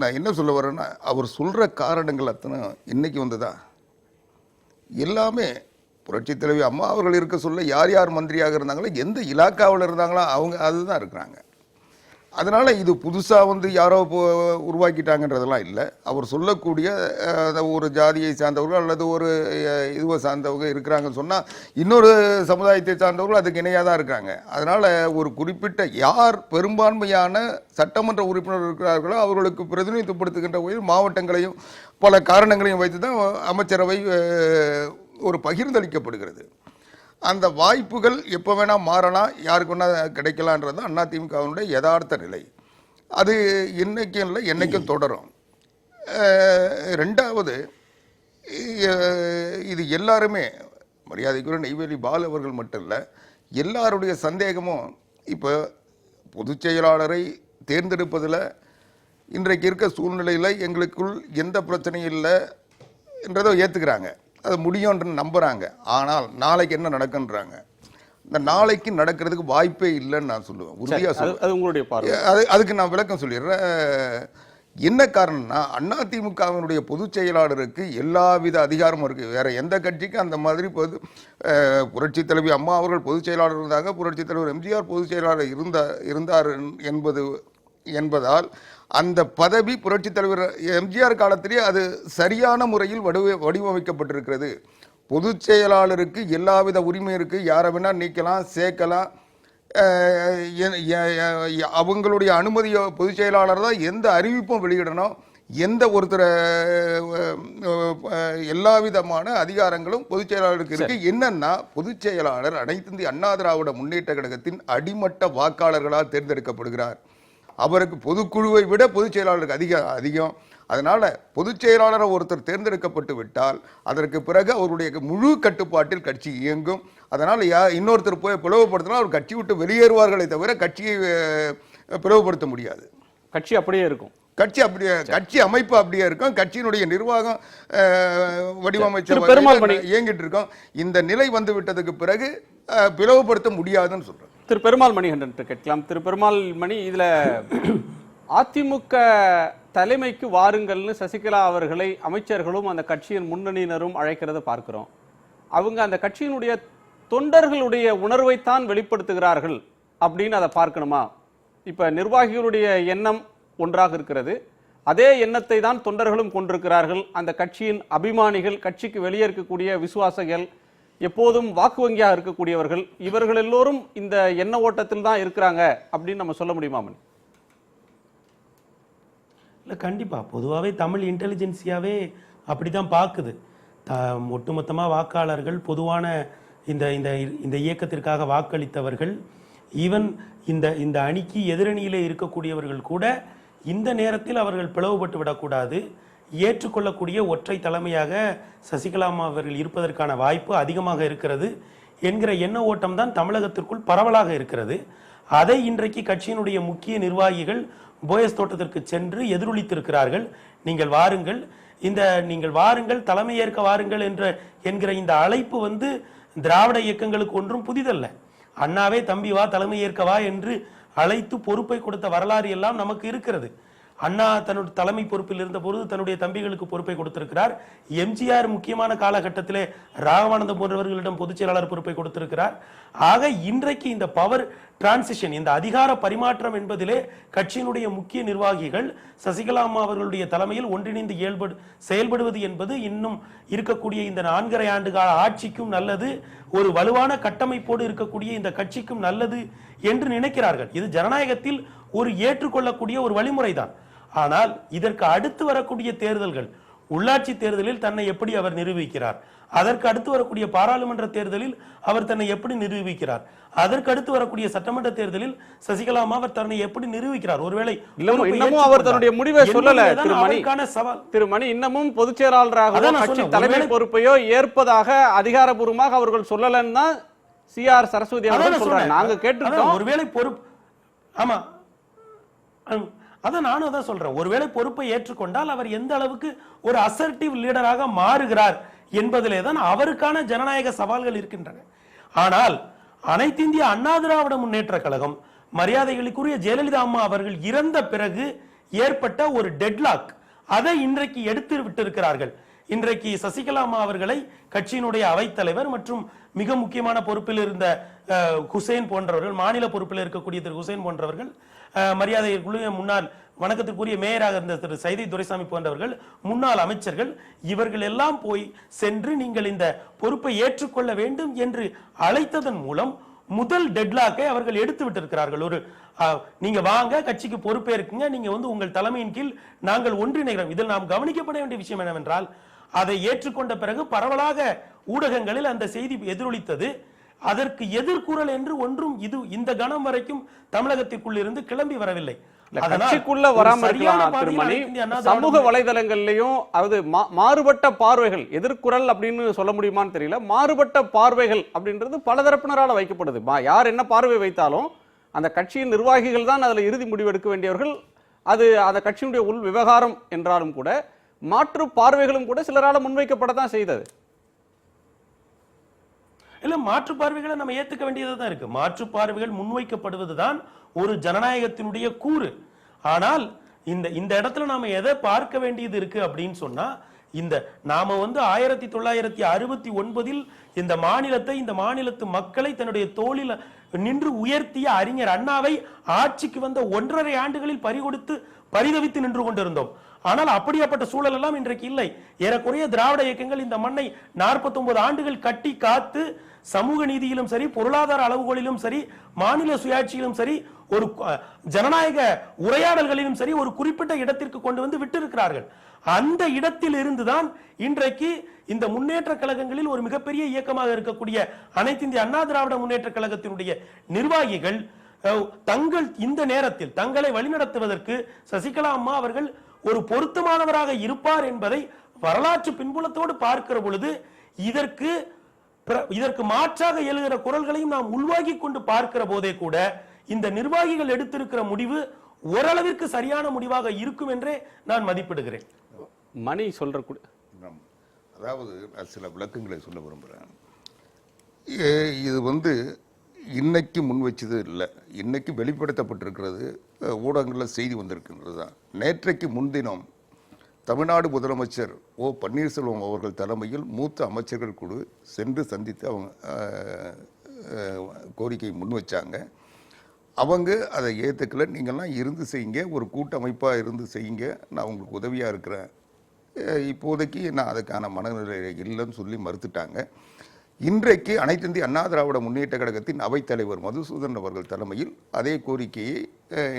நான் என்ன சொல்ல வரேன்னா, அவர் சொல்கிற காரணங்கள் அத்தனை இன்னைக்கு வந்ததா, எல்லாமே புரட்சித் தலைவி அம்மா அவர்கள் இருக்க சொல்ல யார் யார் மந்திரியாக இருந்தாங்களோ, எந்த இலாக்காவில் இருந்தாங்களோ அவங்க அதுதான் இருக்கிறாங்க. அதனால் இது புதுசாக யாரோ உருவாக்கிட்டாங்கன்றதெல்லாம் இல்லை. அவர் சொல்லக்கூடிய ஒரு ஜாதியை சார்ந்தவர்கள் அல்லது ஒரு இதுவை சார்ந்தவங்க இருக்கிறாங்கன்னு சொன்னால், இன்னொரு சமுதாயத்தை சார்ந்தவர்கள் அதுக்கு இணையாக தான் இருக்காங்க. அதனால் ஒரு குறிப்பிட்ட யார் பெரும்பான்மையான சட்டமன்ற உறுப்பினர் இருக்கிறார்களோ அவர்களுக்கு பிரதிநிதித்துவப்படுத்துகின்ற வகையில் மாவட்டங்களையும் பல காரணங்களையும் வைத்து தான் அமைச்சரவை ஒரு பகிர்ந்தளிக்கப்படுகிறது. அந்த வாய்ப்புகள் எப்போ வேணால் மாறலாம், யாருக்கு வேணால் கிடைக்கலான்றது தான் அதிமுகவினுடைய யதார்த்த நிலை. அது இன்னைக்கும் இல்லை, என்னைக்கும் தொடரும். ரெண்டாவது, இது எல்லாருமே மரியாதைக்குரிய நெய்வேலி பாலு அவர்கள் மட்டும் இல்லை, எல்லாருடைய சந்தேகமும் இப்போ பொதுச் செயலாளரை தேர்ந்தெடுப்பதில் இன்றைக்கு இருக்க சூழ்நிலையில் எங்களுக்குள் எந்த பிரச்சனையும் இல்லை என்றதை ஏற்றுக்கிறாங்க, அது முடியும்னு நம்புறாங்க. ஆனால் நாளைக்கு என்ன நடக்குன்றாங்க. இந்த நாளைக்கு நடக்கிறதுக்கு வாய்ப்பே இல்லைன்னு நான் சொல்லுவேன், உறுதியாக சொல்லுவேன். அதுக்கு நான் விளக்கம் சொல்லிடுறேன். என்ன காரணம்னா, அதிமுகவினுடைய பொதுச் செயலாளருக்கு எல்லாவித அதிகாரமும் இருக்குது. வேற எந்த கட்சிக்கும் அந்த மாதிரி புரட்சி தலைவி அம்மா அவர்கள் பொதுச் செயலாளர் இருந்தாங்க, புரட்சி தலைவர் எம்ஜிஆர் பொதுச் செயலாளர் இருந்தார் என்பதால் அந்த பதவி புரட்சி தலைவர் எம்ஜிஆர் காலத்திலே அது சரியான முறையில் வடிவமைக்கப்பட்டிருக்கிறது. பொதுச் செயலாளருக்கு எல்லாவித உரிமை இருக்குது, யாரை வேணால் நீக்கலாம், சேர்க்கலாம். அவங்களுடைய அனுமதியை பொதுச் செயலாளர் தான் எந்த அறிவிப்பும் வெளியிடணும், எந்த ஒருத்தர் எல்லா விதமான அதிகாரங்களும் பொதுச் செயலாளருக்கு இருக்கு. என்னன்னா, பொதுச் செயலாளர் அனைத்து இந்திய அண்ணா திராவிட முன்னேற்ற கழகத்தின் அடிமட்ட வாக்காளர்களால் தேர்ந்தெடுக்கப்படுகிறார். அவருக்கு பொதுக்குழுவை விட பொதுச் செயலாளருக்கு அதிகம். அதனால பொதுச் செயலாளரை ஒருத்தர் தேர்ந்தெடுக்கப்பட்டு விட்டால் அதற்கு பிறகு அவருடைய முழு கட்டுப்பாட்டில் கட்சி இயங்கும். அதனால் இன்னொருத்தர் போய் பிளவுபடுத்தினா அவர் கட்சி விட்டு வெளியேறுவார்களை தவிர கட்சியை பிளவுபடுத்த முடியாது. கட்சி அப்படியே இருக்கும், கட்சி அமைப்பு அப்படியே இருக்கும், கட்சியினுடைய நிர்வாகம் வடிவமைச்ச இயங்கிட்டு இருக்கும். இந்த நிலை வந்து விட்டதுக்கு பிறகு பிளவுபடுத்த முடியாதுன்னு சொல்றேன். திரு பெருமாள் மணிகண்டன் கேட்கலாம். திரு பெருமாள் மணி, இதுல அதிமுக தலைமைக்கு வாருங்கள்னு சசிகலா அவர்களை அமைச்சர்களும் அந்த கட்சியின் முன்னணியினரும் அழைக்கிறத பார்க்கிறோம். அவங்க அந்த கட்சியினுடைய தொண்டர்களுடைய உணர்வைத்தான் வெளிப்படுத்துகிறார்கள் அப்படின்னு அதை பார்க்கணுமா? இப்ப நிர்வாகிகளுடைய எண்ணம் ஒன்றாக இருக்கிறது, அதே எண்ணத்தை தான் தொண்டர்களும் கொண்டிருக்கிறார்கள். அந்த கட்சியின் அபிமானிகள், கட்சிக்கு வெளியே இருக்கக்கூடிய விசுவாசிகள் எப்போதும் வாக்கு வங்கியாக இருக்கக்கூடியவர்கள், இவர்கள் எல்லோரும் இந்த எண்ண ஓட்டத்தில் தான் இருக்கிறாங்க அப்படின்னு நம்ம சொல்ல முடியுமா மணி? இல்லை, கண்டிப்பாக. பொதுவாகவே தமிழ் இன்டெலிஜென்சியாவே அப்படி தான் பார்க்குது. ஒட்டுமொத்தமாக வாக்காளர்கள் பொதுவான இந்த இந்த இந்த இயக்கத்திற்காக வாக்களித்தவர்கள், ஈவன் இந்த இந்த அணிக்கு எதிரணியிலே இருக்கக்கூடியவர்கள் கூட இந்த நேரத்தில் அவர்கள் பிளவுபட்டு விடக்கூடாது, ஏற்றுக்கொள்ளக்கூடிய ஒற்றை தலைமையாக சசிகலா அம்மா அவர்கள் இருப்பதற்கான வாய்ப்பு அதிகமாக இருக்கிறது என்கிற எண்ண ஓட்டம் தான் தமிழகத்திற்குள் பரவலாக இருக்கிறது. அதை இன்றைக்கு கட்சியினுடைய முக்கிய நிர்வாகிகள் போயஸ் தோட்டத்திற்கு சென்று எதிரொலித்திருக்கிறார்கள். நீங்கள் வாருங்கள், நீங்கள் வாருங்கள், தலைமையேற்க வாருங்கள் என்கிற இந்த அழைப்பு திராவிட இயக்கங்களுக்கு ஒன்றும் புதிதல்ல. அண்ணாவே தம்பி வா, தலைமையேற்க வா என்று அழைத்து பொறுப்பை கொடுத்த வரலாறு எல்லாம் நமக்கு இருக்கிறது. அண்ணா தன்னுடைய தலைமை பொறுப்பில் இருந்த பொழுது தன்னுடைய தம்பிகளுக்கு பொறுப்பை கொடுத்திருக்கிறார். எம்ஜிஆர் முக்கியமான காலகட்டத்திலே ராகவானந்தம் போன்றவர்களிடம் பொதுச் செயலாளர் பொறுப்பை கொடுத்திருக்கிறார். ஆக இன்றைக்கு இந்த பவர் டிரான்சிஷன், இந்த அதிகார பரிமாற்றம் என்பதிலே கட்சியினுடைய முக்கிய நிர்வாகிகள் சசிகலா அம்மா அவர்களுடைய தலைமையில் ஒன்றிணைந்து செயல்படுவது என்பது இன்னும் இருக்கக்கூடிய இந்த 4.5 ஆண்டு கால ஆட்சிக்கும் நல்லது, ஒரு வலுவான கட்டமைப்போடு இருக்கக்கூடிய இந்த கட்சிக்கும் நல்லது என்று நினைக்கிறார்கள். இது ஜனநாயகத்தில் ஒரு ஏற்றுக்கொள்ளக்கூடிய ஒரு வழிமுறைதான். ஆனால் இதற்கு அடுத்து வரக்கூடிய தேர்தல்கள், உள்ளாட்சி தேர்தலில் தன்னை எப்படி அவர் நிரூபிக்கிறார், அதற்கு அடுத்து வரக்கூடிய பாராளுமன்ற தேர்தலில் அவர் தன்னை எப்படி நிரூபிக்கிறார், அதற்கு அடுத்து வரக்கூடிய சட்டமன்ற தேர்தலில் சசிகலா அம்மா அவர் தன்னை எப்படி நிரூபிக்கிறார். ஒருவேளை இன்னமும் அவர் தன்னுடைய முடிவை சொல்லல. திருமணி இன்னமும் பொதுச் செயலாளராக கட்சி தலைமை பொறுப்பையோ ஏற்பதாக அதிகாரப்பூர்வமாக அவர்கள் சொல்லலன்னு தான் சிஆர் சரஸ்வதி அவர்கள் சொல்றாங்க. நாங்க கேட்டிருக்கோம். ஒருவேளை பொறுப்பு, ஆமா அதான் நானும் அதான் சொல்றேன், ஒருவேளை பொறுப்பை ஏற்றுக்கொண்டால் அவர் எந்த அளவுக்கு ஒரு அசர்டிவ் லீடராக மாறுகிறார் என்பதிலே தான் அவருக்கான ஜனநாயக சவால்கள் இருக்கின்றன. ஆனால் அனைத்து இந்திய அண்ணா திராவிட முன்னேற்ற கழகம், மரியாதைகளுக்குரிய ஜெயலலிதா அம்மா அவர்கள் இறந்த பிறகு ஏற்பட்ட ஒரு டெட்லாக், அதை இன்றைக்கு எடுத்து விட்டிருக்கிறார்கள். இன்றைக்கு சசிகலா அம்மா அவர்களை கட்சியினுடைய அவைத்தலைவர் மற்றும் மிக முக்கியமான பொறுப்பில் இருந்த ஹுசைன் போன்றவர்கள், மாநில பொறுப்பில் இருக்கக்கூடிய திரு ஹுசைன் போன்றவர்கள், மரியாதைக்குரிய முன்னாள் வணக்கத்திற்குரிய மேயராக இருந்த திரு சைதை துரைசாமி போன்றவர்கள், முன்னாள் அமைச்சர்கள், இவர்கள் எல்லாம் போய் சென்று நீங்கள் இந்த பொறுப்பை ஏற்றுக்கொள்ள வேண்டும் என்று அழைத்ததன் மூலம் முதல் டெட்லாக்கை அவர்கள் எடுத்து விட்டிருக்கிறார்கள். ஒரு நீங்க வாங்க, கட்சிக்கு பொறுப்பேற்குங்க, நீங்க உங்கள் தலைமையின் கீழ் நாங்கள் ஒன்றிணைகிறோம். இதில் நாம் கவனிக்கப்பட வேண்டிய விஷயம் என்னவென்றால், அதை ஏற்றுக்கொண்ட பிறகு பரவலாக ஊடகங்களில் அந்த செய்தி எதிரொலித்தது. அதற்கு எதிர்குரல் என்று ஒன்றும் இந்த கணம் வரைக்கும் தமிழகத்திற்குள் இருந்து கிளம்பி வரவில்லை. கட்சிக்குள்ள வராம சமூக வலைதளங்கள்லயும் அதாவது மாறுபட்ட பார்வைகள், எதிர்குரல் அப்படின்னு சொல்ல முடியுமான்னு தெரியல, மாறுபட்ட பார்வைகள் அப்படின்றது பல தரப்பினரால வைக்கப்படுது. யார் என்ன பார்வை வைத்தாலும் அந்த கட்சியின் நிர்வாகிகள் தான் அதுல இறுதி முடிவு எடுக்க வேண்டியவர்கள். அது அந்த கட்சியினுடைய உள் விவகாரம் என்றாலும் கூட மாற்று பார்வைகளும் கூட சிலரால முன்வைக்கப்படத்தான் செய்தது. இல்ல, மாற்று பார்வைகளை நம்ம ஏத்துக்க வேண்டியதுதான் இருக்கு. மாற்று பார்வைகள் முன்வைக்கப்படுவதுதான் ஒரு ஜனநாயகத்தினுடைய கூறு. ஆனால் இந்த இடத்துல நாம எதை பார்க்க வேண்டியது இருக்கு அப்படின்னு சொன்னா, நாம 1969 இந்த மாநிலத்தை, இந்த மாநிலத்து மக்களை தன்னுடைய தோளில் நின்று உயர்த்திய அறிஞர் அண்ணாவை ஆட்சிக்கு வந்த 1.5 ஆண்டுகளில் பரிதவித்து நின்று கொண்டிருந்தோம். ஆனால் அப்படியாப்பட்ட சூழல் எல்லாம் இன்றைக்கு இல்லை. ஏறக்குறைய திராவிட இயக்கங்கள் இந்த மண்ணை 49 ஆண்டுகள் கட்டி காத்து சமூக நீதியிலும் சரி, பொருளாதார அளவுகளிலும் சரி, மாநில சுயாட்சியிலும் சரி, ஒரு ஜனநாயக உரையாடல்களிலும் சரி ஒரு குறிப்பிட்ட இடத்திற்கு கொண்டு வந்து விட்டிருக்கிறார்கள். அந்த இடத்தில் இருந்துதான் இன்றைக்கு இந்த முன்னேற்ற கழகங்களில் ஒரு மிகப்பெரிய இயக்கமாக இருக்கக்கூடிய அனைத்து இந்திய அண்ணா திராவிட முன்னேற்ற கழகத்தினுடைய நிர்வாகிகள் இந்த நேரத்தில் தங்களை வழிநடத்துவதற்கு சசிகலா அம்மா அவர்கள் ஒரு பொருத்தமானவராக இருப்பார் என்பதை வரலாற்று பின்புலத்தோடு பார்க்கிற பொழுது இதற்கு மாற்றாக எழுகிற குரல்களையும் நாம் உள்வாங்கி கொண்டு பார்க்கிற போதே கூட இந்த நிர்வாகிகள் எடுத்திருக்கிற முடிவு ஓரளவிற்கு சரியான முடிவாக இருக்கும் என்றே நான் மதிப்பிடுகிறேன். மணி சொல்ற அதாவது சில விளக்கங்களை சொல்ல விரும்புகிறேன். இது இன்னைக்கு முன் வச்சது இல்லை, இன்னைக்கு வெளிப்படுத்தப்பட்டிருக்கிறது, ஊடகங்களில் செய்தி வந்திருக்கின்றது தான். நேற்றைக்கு முன்தினம் தமிழ்நாடு முதலமைச்சர் ஓ பன்னீர்செல்வம் அவர்கள் தலைமையில் மூத்த அமைச்சர்கள் குழு சென்று சந்தித்து அவங்க கோரிக்கை முன் வச்சாங்க. அவங்க அதை ஏற்றுக்கல. நீங்கள்லாம் இருந்து செய்யுங்க, ஒரு கூட்டமைப்பாக இருந்து செய்யுங்க, நான் உங்களுக்கு உதவியாக இருக்கிறேன், இப்போதைக்கு நான் அதுக்கான மனநிலை இல்லைன்னு சொல்லி மறுத்துட்டாங்க. இன்றைக்கு அனைத்து இந்திய அண்ணா திராவிட முன்னேற்ற கழகத்தின் அவைத்தலைவர் மதுசூதன் அவர்கள் தலைமையில் அதே கோரிக்கையை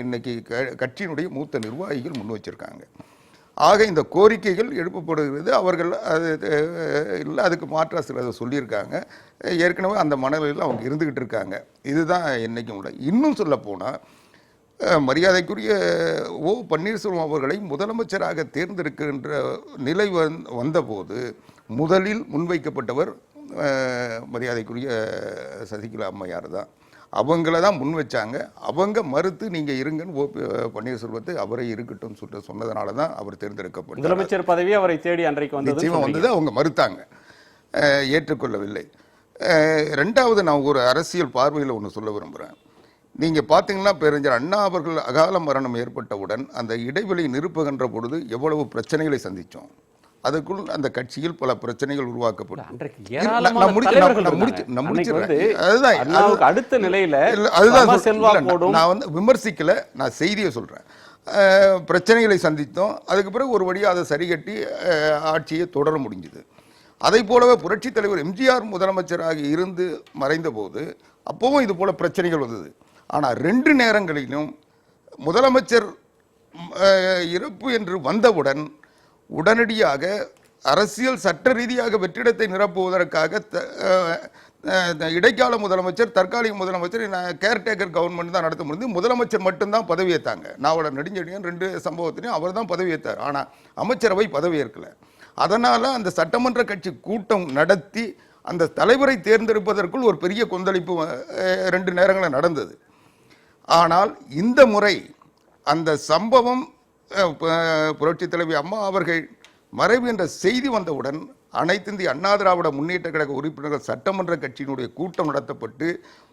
இன்னைக்கு கட்சியினுடைய மூத்த நிர்வாகிகள் முன் வச்சிருக்காங்க. ஆக இந்த கோரிக்கைகள் எழுப்பப்படுகிறது. அவர்கள் அது இல்லை, அதுக்கு மாற்றா சிலதை சொல்லியிருக்காங்க. ஏற்கனவே அந்த மனநிலையில் அவங்க இருந்துக்கிட்டு இருக்காங்க. இதுதான் என்றைக்கும் உள்ள. இன்னும் சொல்லப்போனால் மரியாதைக்குரிய ஓ பன்னீர்செல்வம் அவர்களை முதலமைச்சராக தேர்ந்தெடுக்கின்ற நிலை வந்தபோது முதலில் முன்வைக்கப்பட்டவர் மரியாதைக்குரிய சசிகலா அம்மையார் தான். அவங்கள தான் முன் வச்சாங்க. அவங்க மறுத்து நீங்கள் இருங்கன்னு ஓ பன்னீர்செல்வத்தை அவரை இருக்கட்டும் சொன்னதுனால தான் அவர் தேர்ந்தெடுக்கப்பட்டார். முதலமைச்சர் பதவி அவரை தேடி அன்றைக்கு நிச்சயமாக வந்தது. அவங்க மறுத்தாங்க, ஏற்றுக்கொள்ளவில்லை. ரெண்டாவது நான் ஒரு அரசியல் பார்வையில் ஒன்று சொல்ல விரும்புகிறேன். நீங்கள் பார்த்தீங்கன்னா பேரறிஞர் அண்ணா அவர்கள் அகால மரணம் ஏற்பட்டவுடன் அந்த இடைவெளி நிரப்புகின்ற பொழுது எவ்வளவு பிரச்சனைகளை சந்தித்தோம். அதுக்குள் அந்த கட்சியில் பல பிரச்சனைகள் உருவாக்கப்படும். அடுத்த நிலையில நான் வந்து விமர்சிக்கல, நான் செய்தியை சொல்றேன். பிரச்சனைகளை சந்தித்தோம். அதுக்கு பிறகு ஒரு வழியாக அதை சரிகட்டி ஆட்சியை தொடர முடிஞ்சது. அதை போலவே புரட்சி தலைவர் எம்ஜிஆர் முதலமைச்சராக இருந்து மறைந்த போது அப்பவும் இது போல பிரச்சனைகள் வந்தது. ஆனால் 2 நேரங்களிலும் முதலமைச்சர் இறப்பு என்று வந்தவுடன் உடனடியாக அரசியல் சட்ட ரீதியாக வெற்றிடத்தை நிரப்புவதற்காக இடைக்கால முதலமைச்சர், தற்காலிக முதலமைச்சர், கேர்டேக்கர் கவர்மெண்ட் தான் நடத்த முடிஞ்சது. முதலமைச்சர் மட்டும்தான் பதவியேற்றாங்க. நாவலர் நெடுஞ்செழியன் 2 சம்பவத்திலையும் அவர் தான் பதவியேற்றார். ஆனால் அமைச்சரவை பதவியேற்கல. அதனால் அந்த சட்டமன்ற கட்சி கூட்டம் நடத்தி அந்த தலைவரை தேர்ந்தெடுப்பதற்குள் ஒரு பெரிய கொந்தளிப்பு 2 நேரங்களில் நடந்தது. ஆனால் இந்த முறை அந்த சம்பவம் புரட்சி தலைவி அம்மா அவர்கள் மறைவு என்ற செய்தி வந்தவுடன் அனைத்து இந்திய அண்ணா திராவிட முன்னேற்ற கழக உறுப்பினர்கள் சட்டமன்ற கட்சியினுடைய கூட்டம் நடத்தப்பட்டு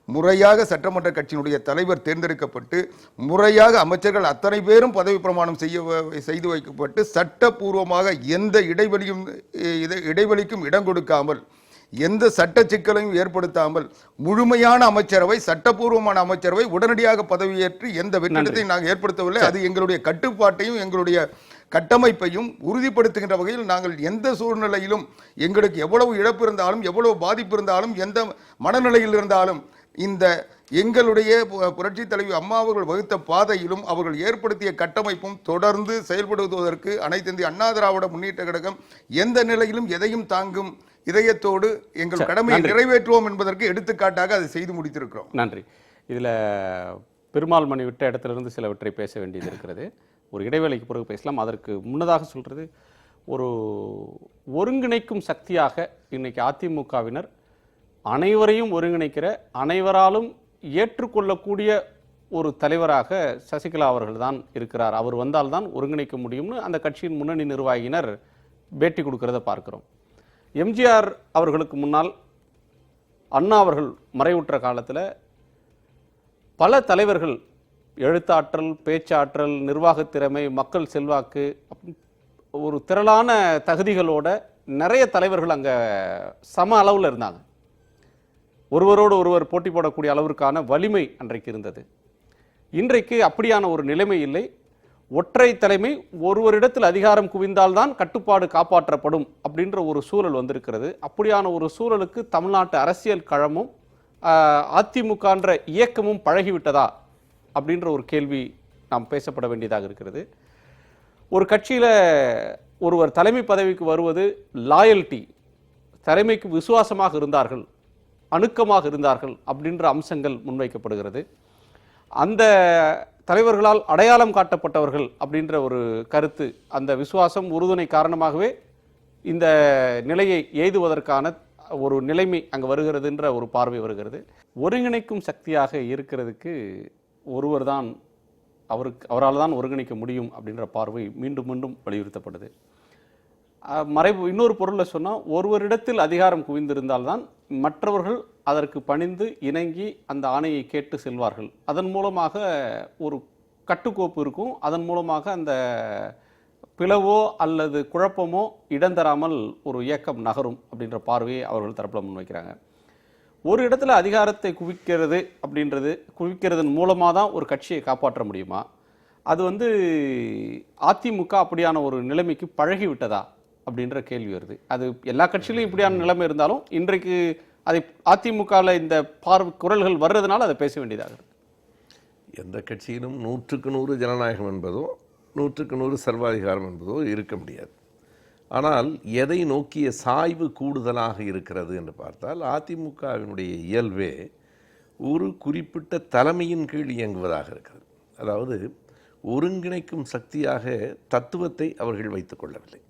முறையாக சட்டமன்ற கட்சியினுடைய தலைவர் தேர்ந்தெடுக்கப்பட்டு முறையாக அமைச்சர்கள் அத்தனை பேரும் பதவி பிரமாணம் செய்து வைக்கப்பட்டு சட்டப்பூர்வமாக எந்த இடைவெளிக்கும் இடம் கொடுக்காமல் எந்த சட்ட சிக்கலையும் ஏற்படுத்தாமல் முழுமையான அமைச்சரவை, சட்டப்பூர்வமான அமைச்சரவை உடனடியாக பதவியேற்று எந்த வெற்றிடத்தையும் நாங்கள் ஏற்படுத்தவில்லை. அது எங்களுடைய கட்டுப்பாட்டையும் எங்களுடைய கட்டமைப்பையும் உறுதிப்படுத்துகின்ற வகையில் நாங்கள் எந்த சூழ்நிலையிலும் எங்களுக்கு எவ்வளவு இழப்பு இருந்தாலும் எவ்வளவு பாதிப்பு இருந்தாலும் எந்த மனநிலையில் இருந்தாலும் இந்த எங்களுடைய புரட்சி தலைவி அம்மா அவர்கள் வகுத்த பாதையிலும் அவர்கள் ஏற்படுத்திய கட்டமைப்பும் தொடர்ந்து செயல்படுவதற்கு அனைத்து இந்திய அண்ணா திராவிட முன்னேற்ற கழகம் எந்த நிலையிலும் எதையும் தாங்கும் இதயத்தோடு எங்கள் கடமையை நிறைவேற்றுவோம் என்பதற்கு எடுத்துக்காட்டாக அதை செய்து முடித்திருக்கிறோம். நன்றி. இதில் பெருமாள் மணி விட்ட இடத்திலிருந்து சிலவற்றை பேச வேண்டியது இருக்கிறது. ஒரு இடைவேளைக்கு பிறகு பேசலாம். அதற்கு முன்னதாக சொல்கிறது, ஒரு ஒருங்கிணைக்கும் சக்தியாக இன்னைக்கு அதிமுகவினர் அனைவரையும் ஒருங்கிணைக்கிற, அனைவராலும் ஏற்றுக்கொள்ளக்கூடிய ஒரு தலைவராக சசிகலா அவர்கள் தான் இருக்கிறார். அவர் வந்தால்தான் ஒருங்கிணைக்க முடியும்னு அந்த கட்சியின் முன்னணி நிர்வாகியினர் பேட்டி கொடுக்கிறத பார்க்கிறோம். எம்ஜிஆர் அவர்களுக்கு முன்னால் அண்ணா அவர்கள் மறைவுற்ற காலத்தில் பல தலைவர்கள் எழுத்தாற்றல், பேச்சாற்றல், நிர்வாகத் திறமை, மக்கள் செல்வாக்கு, ஒரு திரளான தகுதிகளோட நிறைய தலைவர்கள் அங்கே சம அளவில் இருந்தாங்க. ஒருவரோடு ஒருவர் போட்டி போடக்கூடிய அளவிற்கான வலிமை அன்றைக்கு இருந்தது. இன்றைக்கு அப்படியான ஒரு நிலைமை இல்லை. ஒற்றை தலைமை, ஒருவரிடத்தில் அதிகாரம் குவிந்தால்தான் கட்டுப்பாடு காப்பாற்றப்படும் அப்படின்ற ஒரு சூழல் வந்திருக்கிறது. அப்படியான ஒரு சூழலுக்கு தமிழ்நாட்டு அரசியல் களமும் அதிமுகன்ற இயக்கமும் பழகிவிட்டதா அப்படின்ற ஒரு கேள்வி நாம் பேசப்பட வேண்டியதாக இருக்கிறது. ஒரு கட்சியில் ஒருவர் தலைமை பதவிக்கு வருவது லாயல்ட்டி, தலைமைக்கு விசுவாசமாக இருந்தார்கள், அணுக்கமாக இருந்தார்கள் அப்படின்ற அம்சங்கள் முன்வைக்கப்படுகிறது. அந்த தலைவர்களால் அடையாளம் காட்டப்பட்டவர்கள் அப்படின்ற ஒரு கருத்து, அந்த விசுவாசம், உறுதுணை காரணமாகவே இந்த நிலையை எய்துவதற்கான ஒரு நிலைமை அங்கே வருகிறதுன்ற ஒரு பார்வை வருகிறது. ஒருங்கிணைக்கும் சக்தியாக இருக்கிறதுக்கு ஒருவர் தான், அவரால் தான் ஒருங்கிணைக்க முடியும் அப்படின்ற பார்வை மீண்டும் மீண்டும் வலியுறுத்தப்படுது. மறைவு இன்னொரு பொருளில் சொன்னால், ஒருவரிடத்தில் அதிகாரம் குவிந்திருந்தால்தான் மற்றவர்கள் அதற்கு பணிந்து இணங்கி அந்த ஆணையை கேட்டு செல்வார்கள். அதன் மூலமாக ஒரு கட்டுக்கோப்பு இருக்கும். அதன் மூலமாக அந்த பிளவோ அல்லது குழப்பமோ இடந்தராமல் ஒரு இயக்கம் நகரும் அப்படின்ற பார்வையை அவர்கள் தரப்பில் முன்வைக்கிறாங்க. ஒரு இடத்துல அதிகாரத்தை குவிக்கிறதன் மூலமாக தான் ஒரு கட்சியை காப்பாற்ற முடியுமா? அது அதிமுக அப்படியான ஒரு நிலைமைக்கு பழகிவிட்டதா அப்படின்ற கேள்வி வருது. அது எல்லா கட்சியிலும் இப்படியான நிலைமை இருந்தாலும் இன்றைக்கு அதை அதிமுகவில் இந்த குரல்கள் வர்றதுனால அதை பேச வேண்டியதாக இருக்கு. எந்த கட்சியிலும் 100க்கு 100 ஜனநாயகம் என்பதோ 100க்கு 100 சர்வாதிகாரம் என்பதோ இருக்க முடியாது. ஆனால் எதை நோக்கிய சாய்வு கூடுதலாக இருக்கிறது என்று பார்த்தால் அதிமுகவினுடைய இயல்பே ஒரு குறிப்பிட்ட தலைமையின் கீழ் இயங்குவதாக இருக்கிறது. அதாவது ஒருங்கிணைக்கும் சக்தியாக தத்துவத்தை அவர்கள் வைத்துக் கொள்ளவில்லை.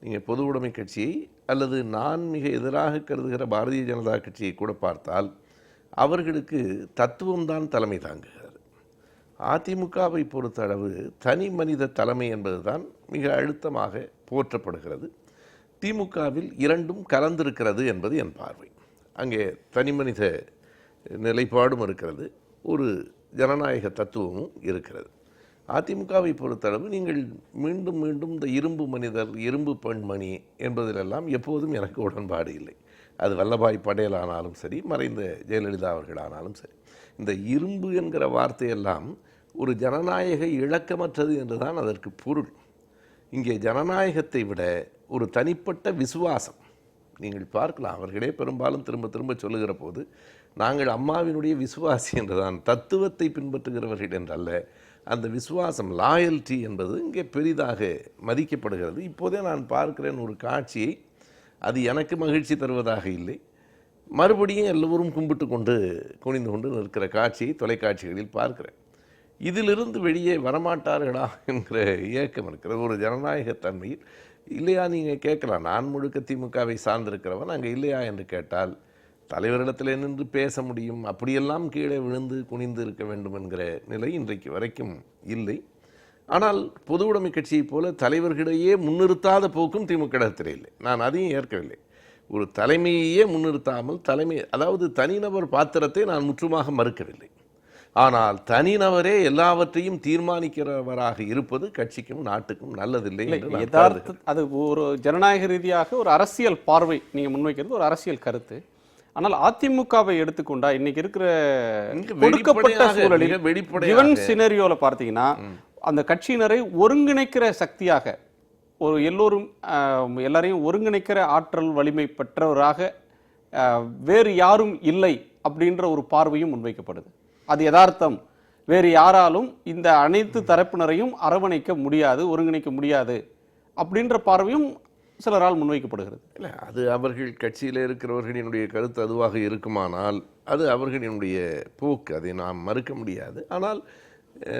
நீங்கள் பொது உடைமை கட்சியை அல்லது நான் மிக எதிராக கருதுகிற பாரதிய ஜனதா கட்சியை கூட பார்த்தால் அவர்களுக்கு தத்துவம்தான் தலைமை தாங்குகிறது. அதிமுகவை பொறுத்தளவு தனி மனித தலைமை என்பதுதான் மிக அழுத்தமாக போற்றப்படுகிறது. திமுகவில் இரண்டும் கலந்திருக்கிறது என்பது என் பார்வை. அங்கே தனி மனித நிலைப்பாடும் இருக்கிறது, ஒரு ஜனநாயக தத்துவமும் இருக்கிறது. அதிமுகவை பொறுத்தளவு நீங்கள் மீண்டும் மீண்டும் இந்த இரும்பு மனிதர், இரும்பு பெண்மணி என்பதிலெல்லாம் எப்போதும் எனக்கு உடன்பாடு இல்லை. அது வல்லபாய் படேல் ஆனாலும் சரி, மறைந்த ஜெயலலிதா அவர்களானாலும் சரி. இந்த இரும்பு என்கிற வார்த்தையெல்லாம் ஒரு ஜனநாயக இழக்கமற்றது என்றுதான் அதற்கு பொருள். இங்கே ஜனநாயகத்தை விட ஒரு தனிப்பட்ட விசுவாசம் நீங்கள் பார்க்கலாம். அவர்களே பெரும்பாலும் திரும்ப திரும்ப சொல்லுகிற போது நாங்கள் அம்மாவினுடைய விசுவாசி என்றுதான், தத்துவத்தை பின்பற்றுகிறவர்கள் என்றல்ல. அந்த விசுவாசம், லாயல்ட்டி என்பது இங்கே பெரிதாக மதிக்கப்படுகிறது. இப்போதே நான் பார்க்கிறேன் ஒரு காட்சியை, அது எனக்கு மகிழ்ச்சி தருவதாக இல்லை. மறுபடியும் எல்லோரும் கும்பிட்டு கொண்டு குனிந்து கொண்டு நிற்கிற காட்சியை தொலைக்காட்சிகளில் பார்க்கிறேன். இதிலிருந்து வெளியே வரமாட்டார்களா என்கிற இயக்கம் இருக்கிறது. ஒரு ஜனநாயகத்தன்மையில் இல்லையா நீங்கள் கேட்கலாம், நான் முழுக்க திமுகவை சார்ந்திருக்கிறவன் அங்கே இல்லையா என்று கேட்டால், தலைவரிடத்தில் நின்று பேச முடியும், அப்படியெல்லாம் கீழே விழுந்து குனிந்து இருக்க வேண்டும் என்கிற நிலை இன்றைக்கு வரைக்கும் இல்லை. ஆனால் பொது உடைமை கட்சியைப் போல தலைவர்களிடையே முன்னிறுத்தாத போக்கும் திமுக இடத்தில் இல்லை. நான் அதையும் ஏற்கவில்லை. ஒரு தலைமையையே முன்னிறுத்தாமல் அதாவது தனிநபர் பாத்திரத்தை நான் முற்றுமாக மறுக்கவில்லை. ஆனால் தனிநபரே எல்லாவற்றையும் தீர்மானிக்கிறவராக இருப்பது கட்சிக்கும் நாட்டுக்கும் நல்லதில்லை. அது ஒரு ஜனநாயக ரீதியாக ஒரு அரசியல் பார்வை நீங்க முன்வைக்கிறது, ஒரு அரசியல் கருத்து. ஆனால் அதிமுகவை எடுத்துக்கொண்டா இன்னைக்கு இருக்கிற கொடுக்கப்பட்ட சூழலில் சினரியோல பார்த்தீங்கன்னா அந்த கட்சியினரை ஒருங்கிணைக்கிற சக்தியாக, ஒரு எல்லாரையும் ஒருங்கிணைக்கிற ஆற்றல் வலிமை பெற்றவராக வேறு யாரும் இல்லை அப்படின்ற ஒரு பார்வையும் முன்வைக்கப்படுது. அது யதார்த்தம். வேறு யாராலும் இந்த அனைத்து தரப்பினரையும் அரவணைக்க முடியாது, ஒருங்கிணைக்க முடியாது அப்படின்ற பார்வையும் சிலரால் முன்வைக்கப்படுகிறது. இல்லை, அது அவர்கள் கட்சியில் இருக்கிறவர்களினுடைய கருத்து அதுவாக இருக்குமானால் அது அவர்களினுடைய போக்கு, அதை நாம் மறுக்க முடியாது. ஆனால்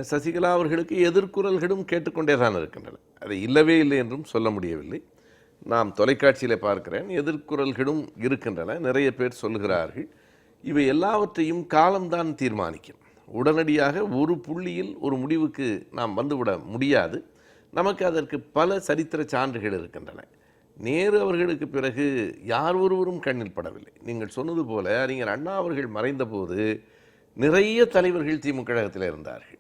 சசிகலா அவர்களுக்கு எதிர்குரல்களும் கேட்டுக்கொண்டே தான் இருக்கின்றன. அதை இல்லவே இல்லை என்றும் சொல்ல முடியவில்லை. நாம் தொலைக்காட்சியில் பார்க்கிறேன், எதிர்குரல்களும் இருக்கின்றன. நிறைய பேர் சொல்கிறார்கள் இவை எல்லாவற்றையும் காலம்தான் தீர்மானிக்கும். உடனடியாக ஒரு புள்ளியில் ஒரு முடிவுக்கு நாம் வந்துவிட முடியாது. நமக்கு அதற்கு பல சரித்திர சான்றுகள் இருக்கின்றன. நேரு அவர்களுக்கு பிறகு யார் ஒருவரும் கண்ணில் படவில்லை. நீங்கள் சொன்னது போல அறிஞர் அண்ணா அவர்கள் மறைந்தபோது நிறைய தலைவர்கள் திமுக கழகத்தில் இருந்தார்கள்.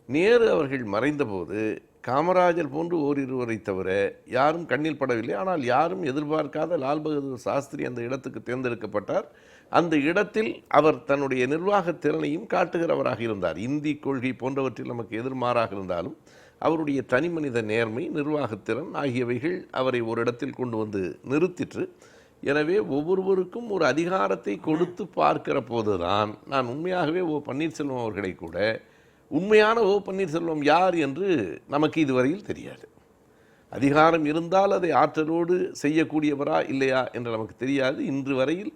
நேரு அவர்கள் மறைந்தபோது காமராஜர் போன்று ஓரிருவரை தவிர யாரும் கண்ணில் படவில்லை. ஆனால் யாரும் எதிர்பார்க்காத லால் பகதூர் சாஸ்திரி அந்த இடத்துக்கு தேர்ந்தெடுக்கப்பட்டார். அந்த இடத்தில் அவர் தன்னுடைய நிர்வாக திறனையும் காட்டுகிறவராக இருந்தார். இந்தி கொள்கை போன்றவற்றில் நமக்கு எதிர்மாறாக இருந்தாலும் அவருடைய தனி மனித நேர்மை, நிர்வாகத்திறன் ஆகியவைகள் அவரை ஒரு இடத்தில் கொண்டு வந்து நிறுத்திற்று. எனவே ஒவ்வொருவருக்கும் ஒரு அதிகாரத்தை கொடுத்து பார்க்கிற போதுதான் நான் உண்மையாகவே ஓ பன்னீர்செல்வம் அவர்களை கூட உண்மையான ஓ பன்னீர்செல்வம் யார் என்று நமக்கு இதுவரையில் தெரியாது. அதிகாரம் இருந்தால் அதை ஆற்றலோடு செய்யக்கூடியவரா இல்லையா என்று நமக்கு தெரியாது. இன்று வரையில்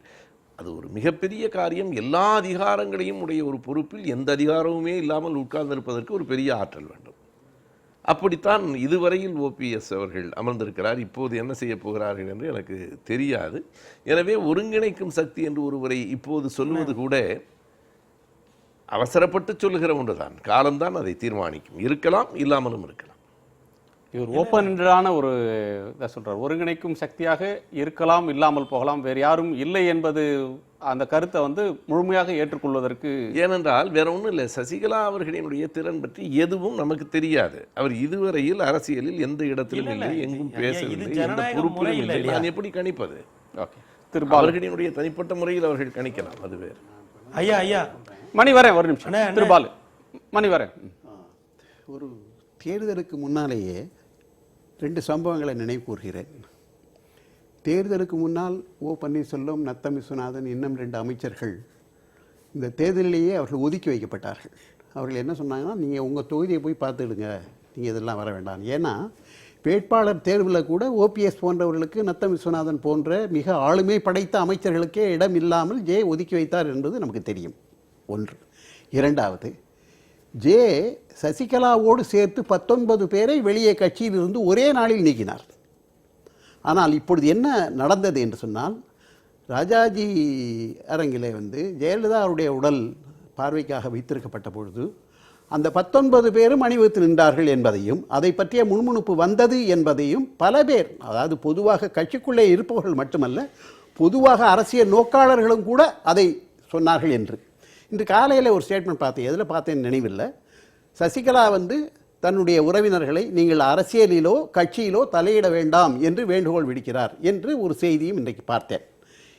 அது ஒரு மிகப்பெரிய காரியம். எல்லா அதிகாரங்களையும் உடைய ஒரு பொறுப்பில் எந்த அதிகாரமுமே இல்லாமல் உட்கார்ந்திருப்பதற்கு ஒரு பெரிய ஆற்றல் வேண்டும். அப்படித்தான் இதுவரையில் ஓபிஎஸ் அவர்கள் அமர்ந்திருக்கிறார். இப்போது என்ன செய்ய போகிறார்கள் என்று எனக்கு தெரியாது. எனவே ஒருங்கிணைக்கும் சக்தி என்று ஒருவரை இப்போது சொல்வது கூட அவசரப்பட்டு சொல்லுகிற ஒன்றுதான். காலம்தான் அதை தீர்மானிக்கும். இருக்கலாம், இல்லாமலும் இருக்கலாம். இவர் ஓப்பனான ஒரு சொல்றார், ஒருங்கிணைக்கும் சக்தியாக இருக்கலாம், இல்லாமல் போகலாம், வேறு யாரும் இல்லை என்பது அந்த கருத்தை முழுமையாக ஏற்றுக்கொள்வதற்கு. ஏனென்றால் வேற ஒன்றும் இல்லை, சசிகலா அவர்களினுடைய திறன் பற்றி எதுவும் நமக்கு தெரியாது. அவர் இதுவரையில் அரசியலில் எந்த இடத்திலும் இல்லை, எங்கும் பேசவில்லை, எந்த பொறுப்பிலும் இல்லை. நான் எப்படி கணிப்பது? அவர்களினுடைய தனிப்பட்ட முறையில் அவர்கள் கணிக்கலாம், அது வேறு. ஐயா ஐயா மணி வரேன், ஒரு நிமிஷம் திருபாலு, மணி வரேன். ஒரு தேர்தலுக்கு முன்னாலேயே 2 சம்பவங்களை நினைவு கூறுகிறேன். தேர்தலுக்கு முன்னால் ஓ பன்னீர்செல்வம், நத்தம் விஸ்வநாதன், இன்னும் 2 அமைச்சர்கள் இந்த தேர்தலிலேயே அவர்கள் ஒதுக்கி வைக்கப்பட்டார்கள். அவர்கள் என்ன சொன்னாங்கன்னா, நீங்கள் உங்கள் தொகுதியை போய் பார்த்துடுங்க, நீங்கள் இதெல்லாம் வர வேண்டாம். ஏன்னா வேட்பாளர் தேர்வில் கூட ஓபிஎஸ் போன்றவர்களுக்கு, நத்தம் விஸ்வநாதன் போன்ற மிக ஆளுமை படைத்த அமைச்சர்களுக்கே இடம் இல்லாமல் ஜே ஒதுக்கி வைத்தார் என்பது நமக்கு தெரியும். ஒன்று. இரண்டாவது, ஜே சசிகலாவோடு சேர்த்து 19 பேரை வெளியே கட்சியிலிருந்து ஒரே நாளில் நீக்கினார். ஆனால் இப்பொழுது என்ன நடந்தது என்று சொன்னால், ராஜாஜி அரங்கிலே ஜெயலலிதா அவருடைய உடல் பார்வைக்காக வைத்திருக்கப்பட்ட பொழுது அந்த 19 பேரும் அணிவகுத்து நின்றார்கள் என்பதையும், அதை பற்றிய முன்முணுப்பு வந்தது என்பதையும் பல பேர், அதாவது பொதுவாக கட்சிக்குள்ளே இருப்பவர்கள் மட்டுமல்ல, பொதுவாக அரசியல் நோக்காளர்களும் கூட அதை சொன்னார்கள் என்று. இன்று காலையில் ஒரு ஸ்டேட்மெண்ட் பார்த்தேன், எதில் பார்த்தேன்னு நினைவில்லை. சசிகலா தன்னுடைய உறவினர்களை நீங்கள் அரசியலிலோ கட்சியிலோ தலையிட வேண்டாம் என்று வேண்டுகோள் விடுக்கிறார் என்று ஒரு செய்தியும் இன்றைக்கு பார்த்தேன்.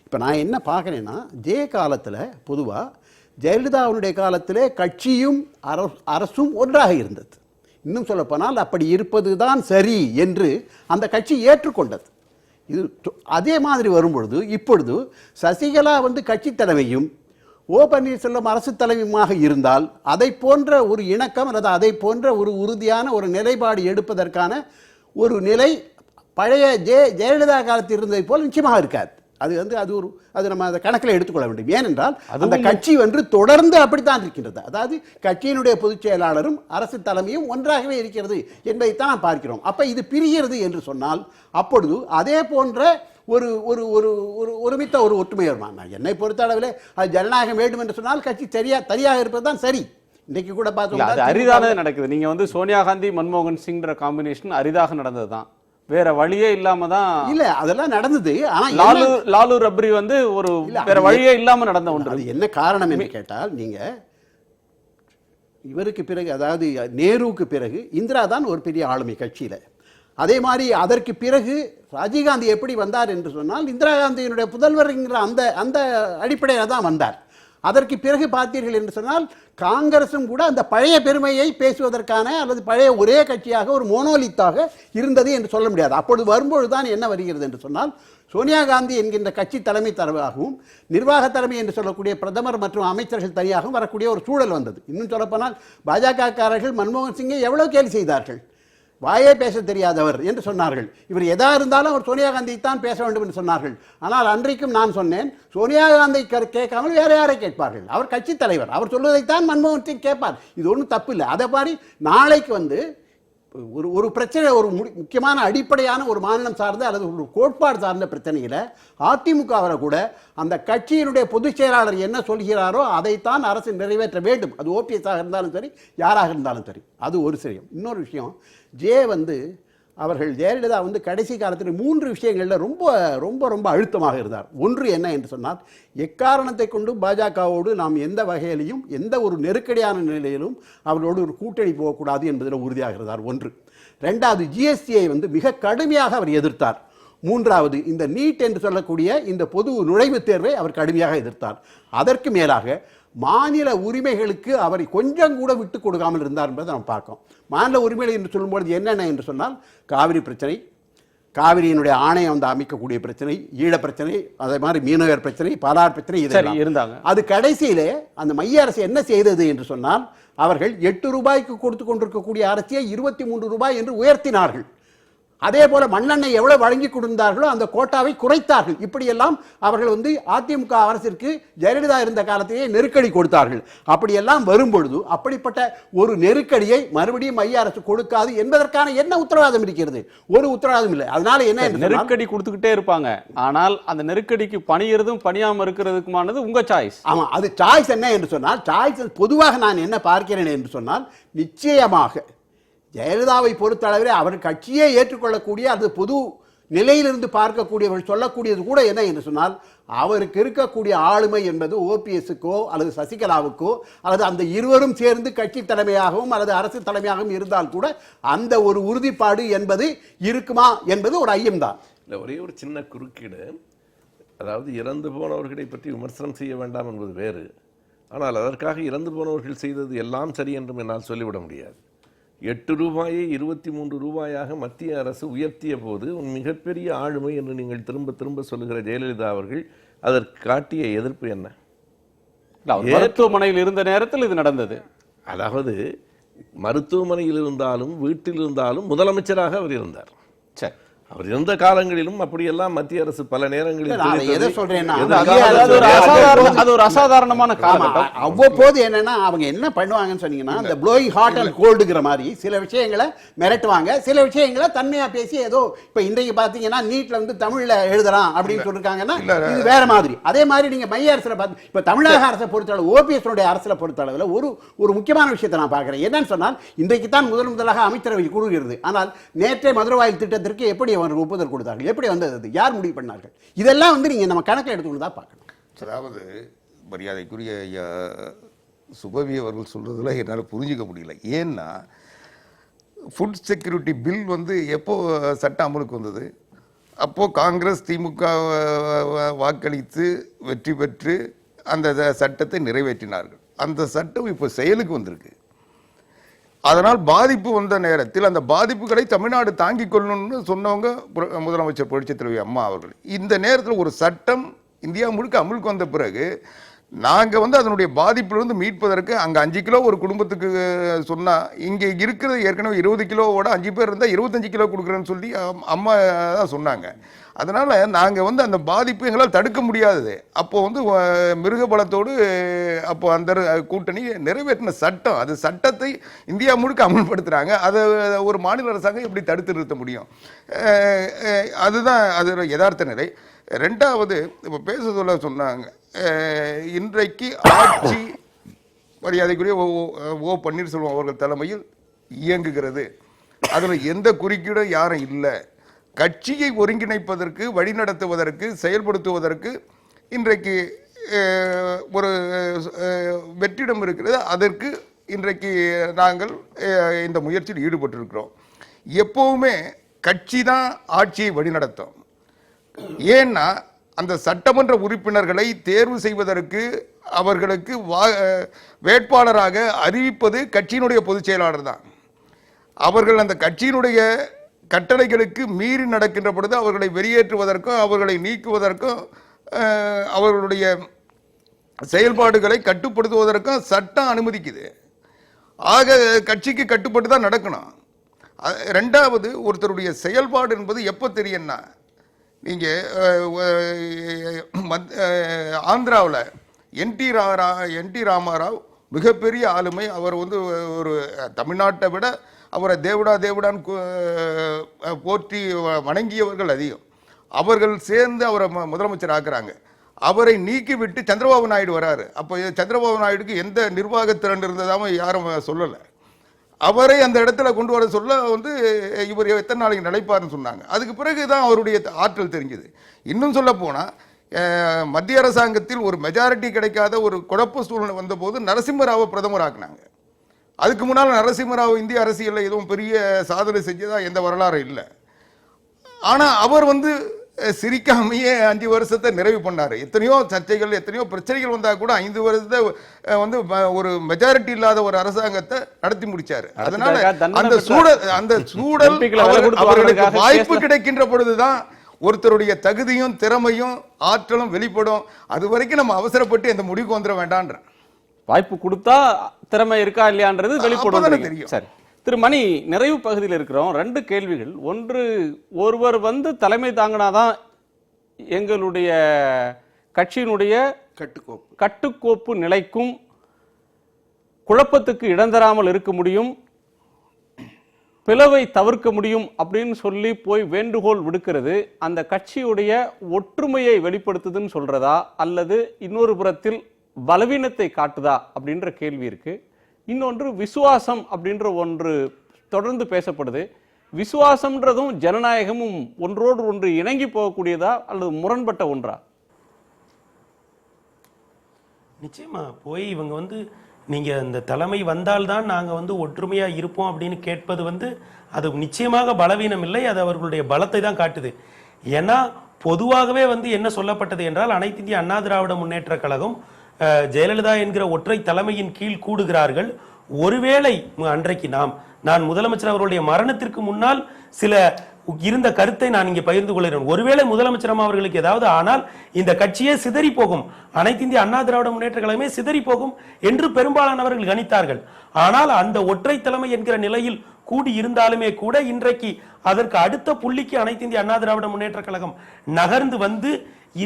இப்போ நான் என்ன பார்க்குறேன்னா, ஜே காலத்தில் பொதுவாக ஜெயலலிதாவுடைய காலத்திலே கட்சியும் அரசும் ஒன்றாக இருந்தது. இன்னும் சொல்லப்போனால் அப்படி இருப்பது தான் சரி என்று அந்த கட்சி ஏற்றுக்கொண்டது. இது அதே மாதிரி வரும்பொழுது இப்பொழுது சசிகலா கட்சி தலைமையும் ஓ பன்னீர்செல்வம் அரசு தலைமையுமாக இருந்தால் அதை போன்ற ஒரு இணக்கம் அல்லது அதை போன்ற ஒரு உறுதியான ஒரு நிலைப்பாடு எடுப்பதற்கான ஒரு நிலை பழைய ஜெயலலிதா காலத்தில் இருந்ததை போல் நிச்சயமாக இருக்காது. அது நம்ம அதை கணக்கில் எடுத்துக்கொள்ள வேண்டும். ஏனென்றால் அந்த கட்சி தொடர்ந்து அப்படித்தான் இருக்கின்றது. அதாவது கட்சியினுடைய பொதுச் செயலாளரும் அரசு தலைமையும் ஒன்றாகவே இருக்கிறது என்பதைத்தான் நாம் பார்க்கிறோம். அப்ப இது பிரிகிறது என்று சொன்னால் அப்பொழுது அதே போன்ற ஒரு ஒரு ஒரு ஒரு ஒருமித்த ஒரு ஒற்றுமை வருமா? என்னை பொறுத்த அளவில் அது ஜனநாயகம் வேண்டும் என்று சொன்னால் கட்சி தனியாக இருப்பது தான் சரி. இன்றைக்கு கூட பார்த்தோம், அது அரிதானது நடக்குது. நீங்க சோனியா காந்தி மன்மோகன் சிங் காம்பினேஷன் அரிதாக நடந்தது தான், வேற வழியே இல்லாம தான். இல்ல அதெல்லாம் நடந்தது. ஆனா லாலு ரப்ரி ஒரு வேற வழியே இல்லாம நடந்த ஒன்று. அது என்ன காரணம் என்று கேட்டால், நீங்க இவருக்கு பிறகு, அதாவது நேருவுக்கு பிறகு இந்திரா தான் ஒரு பெரிய ஆளுமை கட்சியில. அதே மாதிரி அதற்கு பிறகு ராஜீவ்காந்தி எப்படி வந்தார் என்று சொன்னால், இந்திரா காந்தியினுடைய புதல்வர்ங்கிற அந்த அடிப்படையில் தான் வந்தார். அதற்கு பிறகு பார்த்தீர்கள் என்று சொன்னால் காங்கிரசும் கூட அந்த பழைய பெருமையை பேசுவதற்கான அல்லது பழைய ஒரே கட்சியாக ஒரு மோனோலித்தாக இருந்தது என்று சொல்ல முடியாது. அப்பொழுது வரும்பொழுதுதான் என்ன வருகிறது என்று சொன்னால், சோனியா காந்தி என்கின்ற கட்சி தலைமை தலைவராகவும் நிர்வாக தலைமை என்று சொல்லக்கூடிய பிரதமர் மற்றும் அமைச்சர்கள் தனியாகவும் வரக்கூடிய ஒரு சூழல் வந்தது. இன்னும் சொல்லப்போனால் பாஜகக்காரர்கள் மன்மோகன் சிங்கை எவ்வளவு கேலி செய்தார்கள். வாயே பேச தெரியாதவர் என்று சொன்னார்கள். இவர் எதா இருந்தாலும் அவர் சோனியா காந்தி தான் பேச வேண்டும் என்று சொன்னார்கள். ஆனால் அன்றைக்கும் நான் சொன்னேன், சோனியா காந்தி கேட்காமல் வேற யாரை கேட்பார்கள்? அவர் கட்சி தலைவர், அவர் சொல்வதைத்தான் மன்மோகன் சிங் கேட்பார். இது ஒன்றும் தப்பு இல்லை. அதை மாதிரி நாளைக்கு ஒரு பிரச்சனை, ஒரு முக்கியமான அடிப்படையான ஒரு மாநிலம் சார்ந்த அல்லது ஒரு கோட்பாடு சார்ந்த பிரச்சனையில் அதிமுகவரை கூட அந்த கட்சியினுடைய பொதுச் செயலாளர் என்ன சொல்கிறாரோ அதைத்தான் அரசு நிறைவேற்ற வேண்டும். அது ஓபிஎஸ்ஸாக இருந்தாலும் சரி, யாராக இருந்தாலும் சரி. அது ஒரு விஷயம். இன்னொரு விஷயம், ஜே அவர்கள் ஜெயலலிதா கடைசி காலத்தில் 3 விஷயங்களில் ரொம்ப ரொம்ப ரொம்ப அழுத்தமாக இருந்தார். ஒன்று என்ன என்று சொன்னால், எக்காரணத்தை கொண்டும் பாஜகவோடு நாம் எந்த வகையிலையும் எந்த ஒரு நெருக்கடியான நிலையிலும் அவர்களோடு ஒரு கூட்டணி போகக்கூடாது என்பதில் உறுதியாக இருந்தார். ஒன்று. ரெண்டாவது, ஜிஎஸ்டியை மிக கடுமையாக அவர் எதிர்த்தார். மூன்றாவது, இந்த நீட் என்று சொல்லக்கூடிய இந்த பொது நுழைவுத் தேர்வை அவர் கடுமையாக எதிர்த்தார். அதற்கு மேலாக மாநில உரிமைகளுக்கு அவரை கொஞ்சம் கூட விட்டு கொடுக்காமல் இருந்தார் என்பதை நாம் பார்க்கோம். மாநில உரிமைகள் என்று சொல்லும்போது என்னென்ன என்று சொன்னால், காவிரி பிரச்சனை, காவிரியினுடைய ஆணையம் அமைக்கக்கூடிய பிரச்சனை, ஈழ பிரச்சனை, அதே மாதிரி மீனவர் பிரச்சனை, பாலார் பிரச்சனை இருந்தாங்க. அது கடைசியிலே அந்த மைய அரசு என்ன செய்தது என்று சொன்னால், அவர்கள் 8 ரூபாய்க்கு கொடுத்து கொண்டிருக்கக்கூடிய அரசியை 23 ரூபாய் என்று உயர்த்தினார்கள். அதே போல மண்ணெண்ணெய் எவ்வளவு வழங்கி கொடுத்தார்களோ அந்த கோட்டாவை குறைத்தார்கள். இப்படியெல்லாம் அவர்கள் அதிமுக அரசிற்கு ஜெயலலிதா இருந்த காலத்திலேயே நெருக்கடி கொடுத்தார்கள். அப்படியெல்லாம் வரும்பொழுது அப்படிப்பட்ட ஒரு நெருக்கடியை மறுபடியும் மைய அரசு கொடுக்காது என்பதற்கான என்ன உத்தரவாதம் இருக்கிறது? ஒரு உத்தரவாதம் இல்லை. அதனால என்ன, நெருக்கடி கொடுத்துக்கிட்டே இருப்பாங்க. ஆனால் அந்த நெருக்கடிக்கு பணியறதும் பணியாம இருக்கிறதுக்குமானது உங்க சாய்ஸ். ஆமா, அது சாய்ஸ். என்ன என்று சொன்னால், சாய்ஸ் பொதுவாக நான் என்ன பார்க்கிறேன் என்று சொன்னால், நிச்சயமாக ஜெயலலிதாவை பொறுத்த அளவில் அவர் கட்சியே ஏற்றுக்கொள்ளக்கூடிய அது பொது நிலையிலிருந்து பார்க்கக்கூடியவர்கள் சொல்லக்கூடியது கூட என்ன என்று சொன்னால், அவருக்கு இருக்கக்கூடிய ஆளுமை என்பது ஓபிஎஸ்க்கோ அல்லது சசிகலாவுக்கோ அல்லது அந்த இருவரும் சேர்ந்து கட்சி தலைமையாகவும் அல்லது அரசு தலைமையாகவும் இருந்தால் கூட அந்த ஒரு உறுதிப்பாடு என்பது இருக்குமா என்பது ஒரு ஐயம்தான். இல்லை, ஒரே ஒரு சின்ன குறுக்கீடு. அதாவது இறந்து போனவர்களை பற்றி விமர்சனம் செய்ய வேண்டாம் என்பது வேறு. ஆனால் அதற்காக இறந்து போனவர்கள் செய்தது எல்லாம் சரி என்றும் என்னால் சொல்லிவிட முடியாது. 8 ரூபாயை 23 ரூபாயாக மத்திய அரசு உயர்த்திய போது மிகப்பெரிய ஆளுமை என்று நீங்கள் திரும்ப திரும்ப சொல்லுகிற ஜெயலலிதா அவர்கள் அதற்கு காட்டிய எதிர்ப்பு என்ன? மருத்துவமனையில் இருந்த நேரத்தில் இது நடந்தது. அதாவது மருத்துவமனையில் இருந்தாலும் வீட்டில் இருந்தாலும் முதலமைச்சராக அவர் இருந்தார். சரி, அவர் இருந்த காலங்களிலும் அப்படியெல்லாம் மத்திய அரசு பல நேரங்களில் எதை சொல்றேன்னா அது ஒரு அசாதாரணமான காலம். அவ்வப்போது என்னன்னா அவங்க என்ன பண்ணுவாங்கன்னு சொன்னீங்கன்னா அந்த ப்ளோயிங் ஹாட் அண்ட் கோல்டுங்கிற மாதிரி சில விஷயங்களை மிரட்டுவாங்க, சில விஷயங்களை தன்மையா பேசி ஏதோ இப்ப இன்றைக்கு பாத்தீங்கன்னா நீட்ல வந்து தமிழ்ல எழுதலாம் அப்படின்னு சொல்லிருக்காங்கன்னா இது வேற மாதிரி. அதே மாதிரி நீங்க மைய அரசுல பார்த்து இப்ப தமிழக அரசை பொறுத்தளவு ஓபிஎஸ் அரசுல பொறுத்தளவுல ஒரு முக்கியமான விஷயத்தை நான் பார்க்கிறேன். என்னன்னு சொன்னால் இன்றைக்கு தான் முதலாக அமைச்சரவை கூறுகிறது, ஆனால் நேற்றே மதுரவாயில் திட்டத்திற்கு எப்படி ஒப்புதல் கொடுத்தார்கள், எப்படி வந்தது, யார் முடிவு பண்ணார்கள், இதெல்லாம் வந்து நீங்க நம்ம கணக்கில் எடுத்துக்கொண்டு தான் பார்க்கணும். அதாவது மரியாதைக்குரிய ஐயா சுபவி அவர்கள் சொல்றதுல என்னால் புரிஞ்சிக்க முடியல. ஏன்னா ஃபுட் செக்யூரிட்டி பில் வந்து எப்போ சட்ட அமலுக்கு வந்தது? அப்போ காங்கிரஸ் திமுக வாக்களித்து வெற்றி பெற்று அந்த சட்டத்தை நிறைவேற்றினார்கள். அந்த சட்டம் இப்போ செயலுக்கு வந்திருக்கு. அதனால் பாதிப்பு வந்த நேரத்தில் அந்த பாதிப்புகளை தமிழ்நாடு தாங்கிக் கொள்ளணும்னு சொன்னவங்க முதலமைச்சர் புரட்சித் தலைவி அம்மா அவர்கள். இந்த நேரத்தில் ஒரு சட்டம் இந்தியா முழுக்க அமலுக்கு வந்த பிறகு நாங்கள் வந்து அதனுடைய பாதிப்பிலிருந்து மீட்பதற்கு அங்கே 5 கிலோ ஒரு குடும்பத்துக்கு சொன்னால் இங்கே இருக்கிறது ஏற்கனவே 20 கிலோவோட 5 பேர் இருந்தால் 25 கிலோ கொடுக்குறேன்னு சொல்லி அம்மா தான் சொன்னாங்க. அதனால் நாங்கள் வந்து அந்த பாதிப்பு எங்களால் தடுக்க முடியாதது. அப்போது வந்து மிருக பலத்தோடு அப்போ அந்த கூட்டணி நிறைவேற்றின சட்டம், அது சட்டத்தை இந்தியா முழுக்க அமல்படுத்துகிறாங்க. அதை ஒரு மாநில அரசாங்கம் எப்படி தடுத்து நிறுத்த முடியும்? அதுதான் அது யதார்த்த நிலை. ரெண்டாவது இப்போ பேச சொல்ல சொன்னாங்க, இன்றைக்கு ஆட்சி மரியாதைக்குரிய ஓ பன்னீர்செல்வம் அவர்கள் தலைமையில் இயங்குகிறது. அதில் எந்த குறுக்கீடும் யாரும் இல்லை. கட்சியை ஒருங்கிணைப்பதற்கு, வழிநடத்துவதற்கு, செயல்படுத்துவதற்கு இன்றைக்கு ஒரு வெற்றிடம் இருக்கிறது. அதற்கு இன்றைக்கு நாங்கள் இந்த முயற்சியில் ஈடுபட்டிருக்கிறோம். எப்பவுமே கட்சி தான் ஆட்சியை வழிநடத்தும். ஏன்னா அந்த சட்டமன்ற உறுப்பினர்களை தேர்வு செய்வதற்கு அவர்களுக்கு வேட்பாளராக அறிவிப்பது கட்சியினுடைய பொதுச் செயலாளர் தான். அவர்கள் அந்த கட்சியினுடைய கட்டளைகளுக்கு மீறி நடக்கின்ற பொழுது அவர்களை வெளியேற்றுவதற்கும் அவர்களை நீக்குவதற்கும் அவர்களுடைய செயல்பாடுகளை கட்டுப்படுத்துவதற்கும் சட்டம் அனுமதிக்குது. ஆக கட்சிக்கு கட்டுப்பட்டு தான் நடக்கணும். ரெண்டாவது, ஒருத்தருடைய செயல்பாடு என்பது எப்போ தெரியும்னா, நீங்கள் ஆந்திராவில் என்டி ராமாராவ் மிகப்பெரிய ஆளுமை. அவர் வந்து ஒரு தமிழ்நாட்டை விட அவரை தேவடான்னு போற்றி வணங்கியவர்கள் அதிகம். அவர்கள் சேர்ந்து அவரை முதலமைச்சர் ஆக்குறாங்க. அவரை நீக்கிவிட்டு சந்திரபாபு நாயுடு வராரு. அப்போ சந்திரபாபு நாயுடுக்கு எந்த நிர்வாக திறன் இருந்ததாம யாரும் சொல்லலை. அவரை அந்த இடத்துல கொண்டு வர சொல்ல வந்து இவர் எத்தனை நாளைக்கு நிலைப்பாருன்னு சொன்னாங்க. அதுக்கு பிறகு தான் அவருடைய ஆற்றல் தெரிஞ்சது. இன்னும் சொல்ல போனால் மத்திய அரசாங்கத்தில் ஒரு மெஜாரிட்டி கிடைக்காத ஒரு குழப்ப சூழ்நிலை வந்தபோது நரசிம்மராவை பிரதமர் ஆக்குனாங்க. அதுக்கு முன்னால் நரசிம்மராவ் இந்திய அரசியலில் எதுவும் பெரிய சாதனை செஞ்சதா எந்த வரலாறும் இல்லை. ஆனால் அவர் வந்து சிரிக்காமையே 5 வருஷத்தை நிறைவு பண்ணார். எத்தனையோ சர்ச்சைகள், எத்தனையோ பிரச்சனைகள் வந்தால் கூட 5 வருஷத்தை வந்து ஒரு மெஜாரிட்டி இல்லாத ஒரு அரசாங்கத்தை நடத்தி முடிச்சாரு. அதனால அந்த சூழல் அவர்களுக்கு வாய்ப்பு கிடைக்கின்ற பொழுதுதான் ஒருத்தருடைய தகுதியும் திறமையும் ஆற்றலும் வெளிப்படும். அது வரைக்கும் நம்ம அவசரப்பட்டு எந்த முடிவுக்கு வந்துட வேண்டான்ற. வாய்ப்பு கொடுத்தா திறமை இருக்கா இல்லையான்றது வெளிப்படும் தெரியும். சரி, திரு மணி, நிறைவு பகுதியில் இருக்கிறோம். 2 கேள்விகள். ஒருவர் வந்து தலைமை தாங்கினாதான் எங்களுடைய கட்சியினுடைய கட்டுக்கோப்பு நிலைக்கும், குழப்பத்துக்கு இடந்தராமல் இருக்க முடியும், பிளவை தவிர்க்க முடியும் அப்படின்னு சொல்லி போய் வேண்டுகோள் விடுக்கிறது அந்த கட்சியுடைய ஒற்றுமையை வெளிப்படுத்துதுன்னு சொல்றதா, அல்லது இன்னொரு புறத்தில் பலவீனத்தை காட்டுதா அப்படின்ற கேள்வி இருக்கு. இன்னொன்று விசுவாசம் அப்படின்ற ஒன்று தொடர்ந்து பேசப்படுது. விசுவாசம்ன்றதும் ஜனநாயகமும் ஒன்றோடு ஒன்று இணங்கி போகக்கூடியதா அல்லது முரண்பட்ட ஒன்றா? நிச்சயமா போய் இவங்க வந்து நீங்க இந்த தலைமை வந்தால்தான் நாங்க வந்து ஒற்றுமையா இருப்போம் அப்படின்னு கேட்பது வந்து அது நிச்சயமாக பலவீனம் இல்லை, அது அவர்களுடைய பலத்தை தான் காட்டுது. ஏன்னா பொதுவாகவே வந்து என்ன சொல்லப்பட்டது என்றால், அனைத்து இந்திய அண்ணா திராவிட முன்னேற்ற கழகம் ஜெயலலிதா என்கிற ஒற்றை தலைமையின் கீழ் கூடுகிறார்கள். ஒருவேளை அன்றைக்கு நாம் நான் முதலமைச்சர் அவர்களுடைய மரணத்திற்கு முன்னால் சில இருந்த கருத்தை நான் இங்கே பகிர்ந்து கொள்கிறேன். ஒருவேளை முதலமைச்சர் அவர்களுக்கு ஏதாவது ஆனால் இந்த கட்சியே சிதறி போகும், அனைத்து இந்திய அண்ணா திராவிட முன்னேற்ற கழகமே சிதறி போகும் என்று பெரும்பாலானவர்கள் கணித்தார்கள். ஆனால் அந்த ஒற்றை தலைமை என்கிற நிலையில் கூடி இருந்தாலுமே கூட இன்றைக்கு அதற்கு அடுத்த புள்ளிக்கு அனைத்து இந்திய அண்ணா திராவிட முன்னேற்ற கழகம் நகர்ந்து வந்து